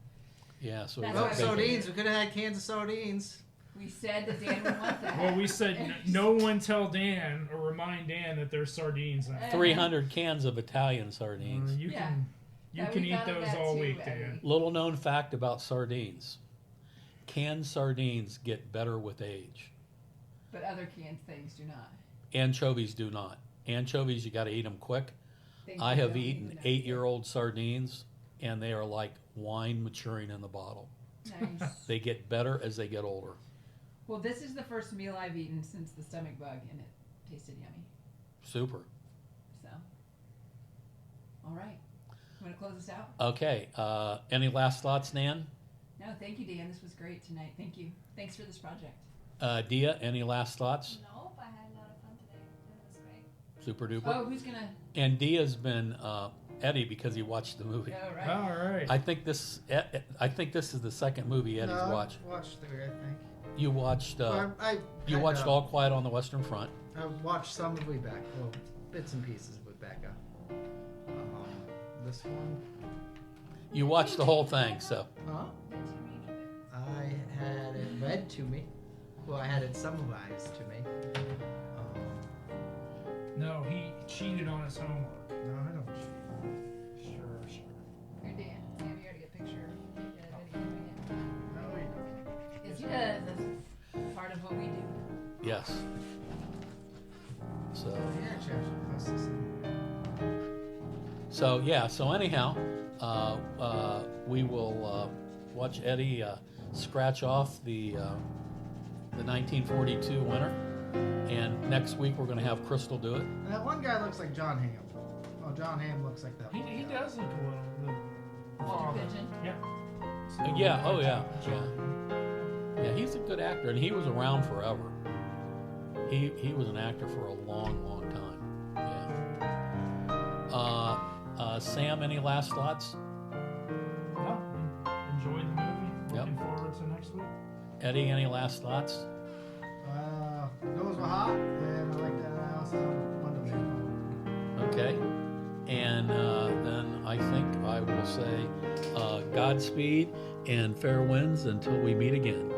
Yeah. So we That's got why Oh, we bacon. sardines. We could have had cans of sardines. We said that Dan would want that. Well, we said no one tell Dan or remind Dan that there's sardines in it. 300 cans of Italian sardines. You Yeah. can Yeah, can we eat thought of those that all too, week, Eddie. Dan. Little known fact about sardines: canned sardines get better with age. But other canned things do not. Anchovies do not. Anchovies, you got to eat them quick. Things I that have don't eaten even know. 8-year-old sardines, and they are like wine maturing in the bottle. Nice. They get better as they get older. Well, this is the first meal I've eaten since the stomach bug, and it tasted yummy. Super. So, all right. You want to close us out? Okay. Any last thoughts, Nan? No, thank you, Dan. This was great tonight. Thank you. Thanks for this project. Dia, any last thoughts? Nope, I had a lot of fun today. It was great. Super duper. Oh, who's gonna? And Dia's been Eddie because he watched the movie. Oh, right. All right. I think this is the second movie Eddie's No, watched. I watched three, I think. You watched you watched All Quiet on the Western Front. I watched some of Rebecca. Well, bits and pieces of Rebecca. This one. You watched the whole thing, so Huh? Did you read your book? I had it read to me. Well, I had it summarized to me. No, he cheated on his homework. No, I don't. Sure. Here, Dan. Sam, you already get a picture of Eddie. No, you don't. Yes, he does. That's part of what we do. yes. So Yeah, actually, I should post this in. so anyhow, we will watch Eddie scratch off the 1942 winner, and next week we're going to have Crystal do it. That one guy looks like John Hamm. Oh, John Hamm looks like that. He one guy. does look a little. Walter father. Pigeon. Yeah. Yeah. Oh yeah. Yeah, he's a good actor, and he was around forever. He was an actor for a long, long time. Sam, any last thoughts? No, enjoyed the movie. Yep. Looking forward to next week. Eddie, any last thoughts? Those were hot, and I like that. I also Wonder Man. Okay. And then I think I will say Godspeed and fair winds until we meet again.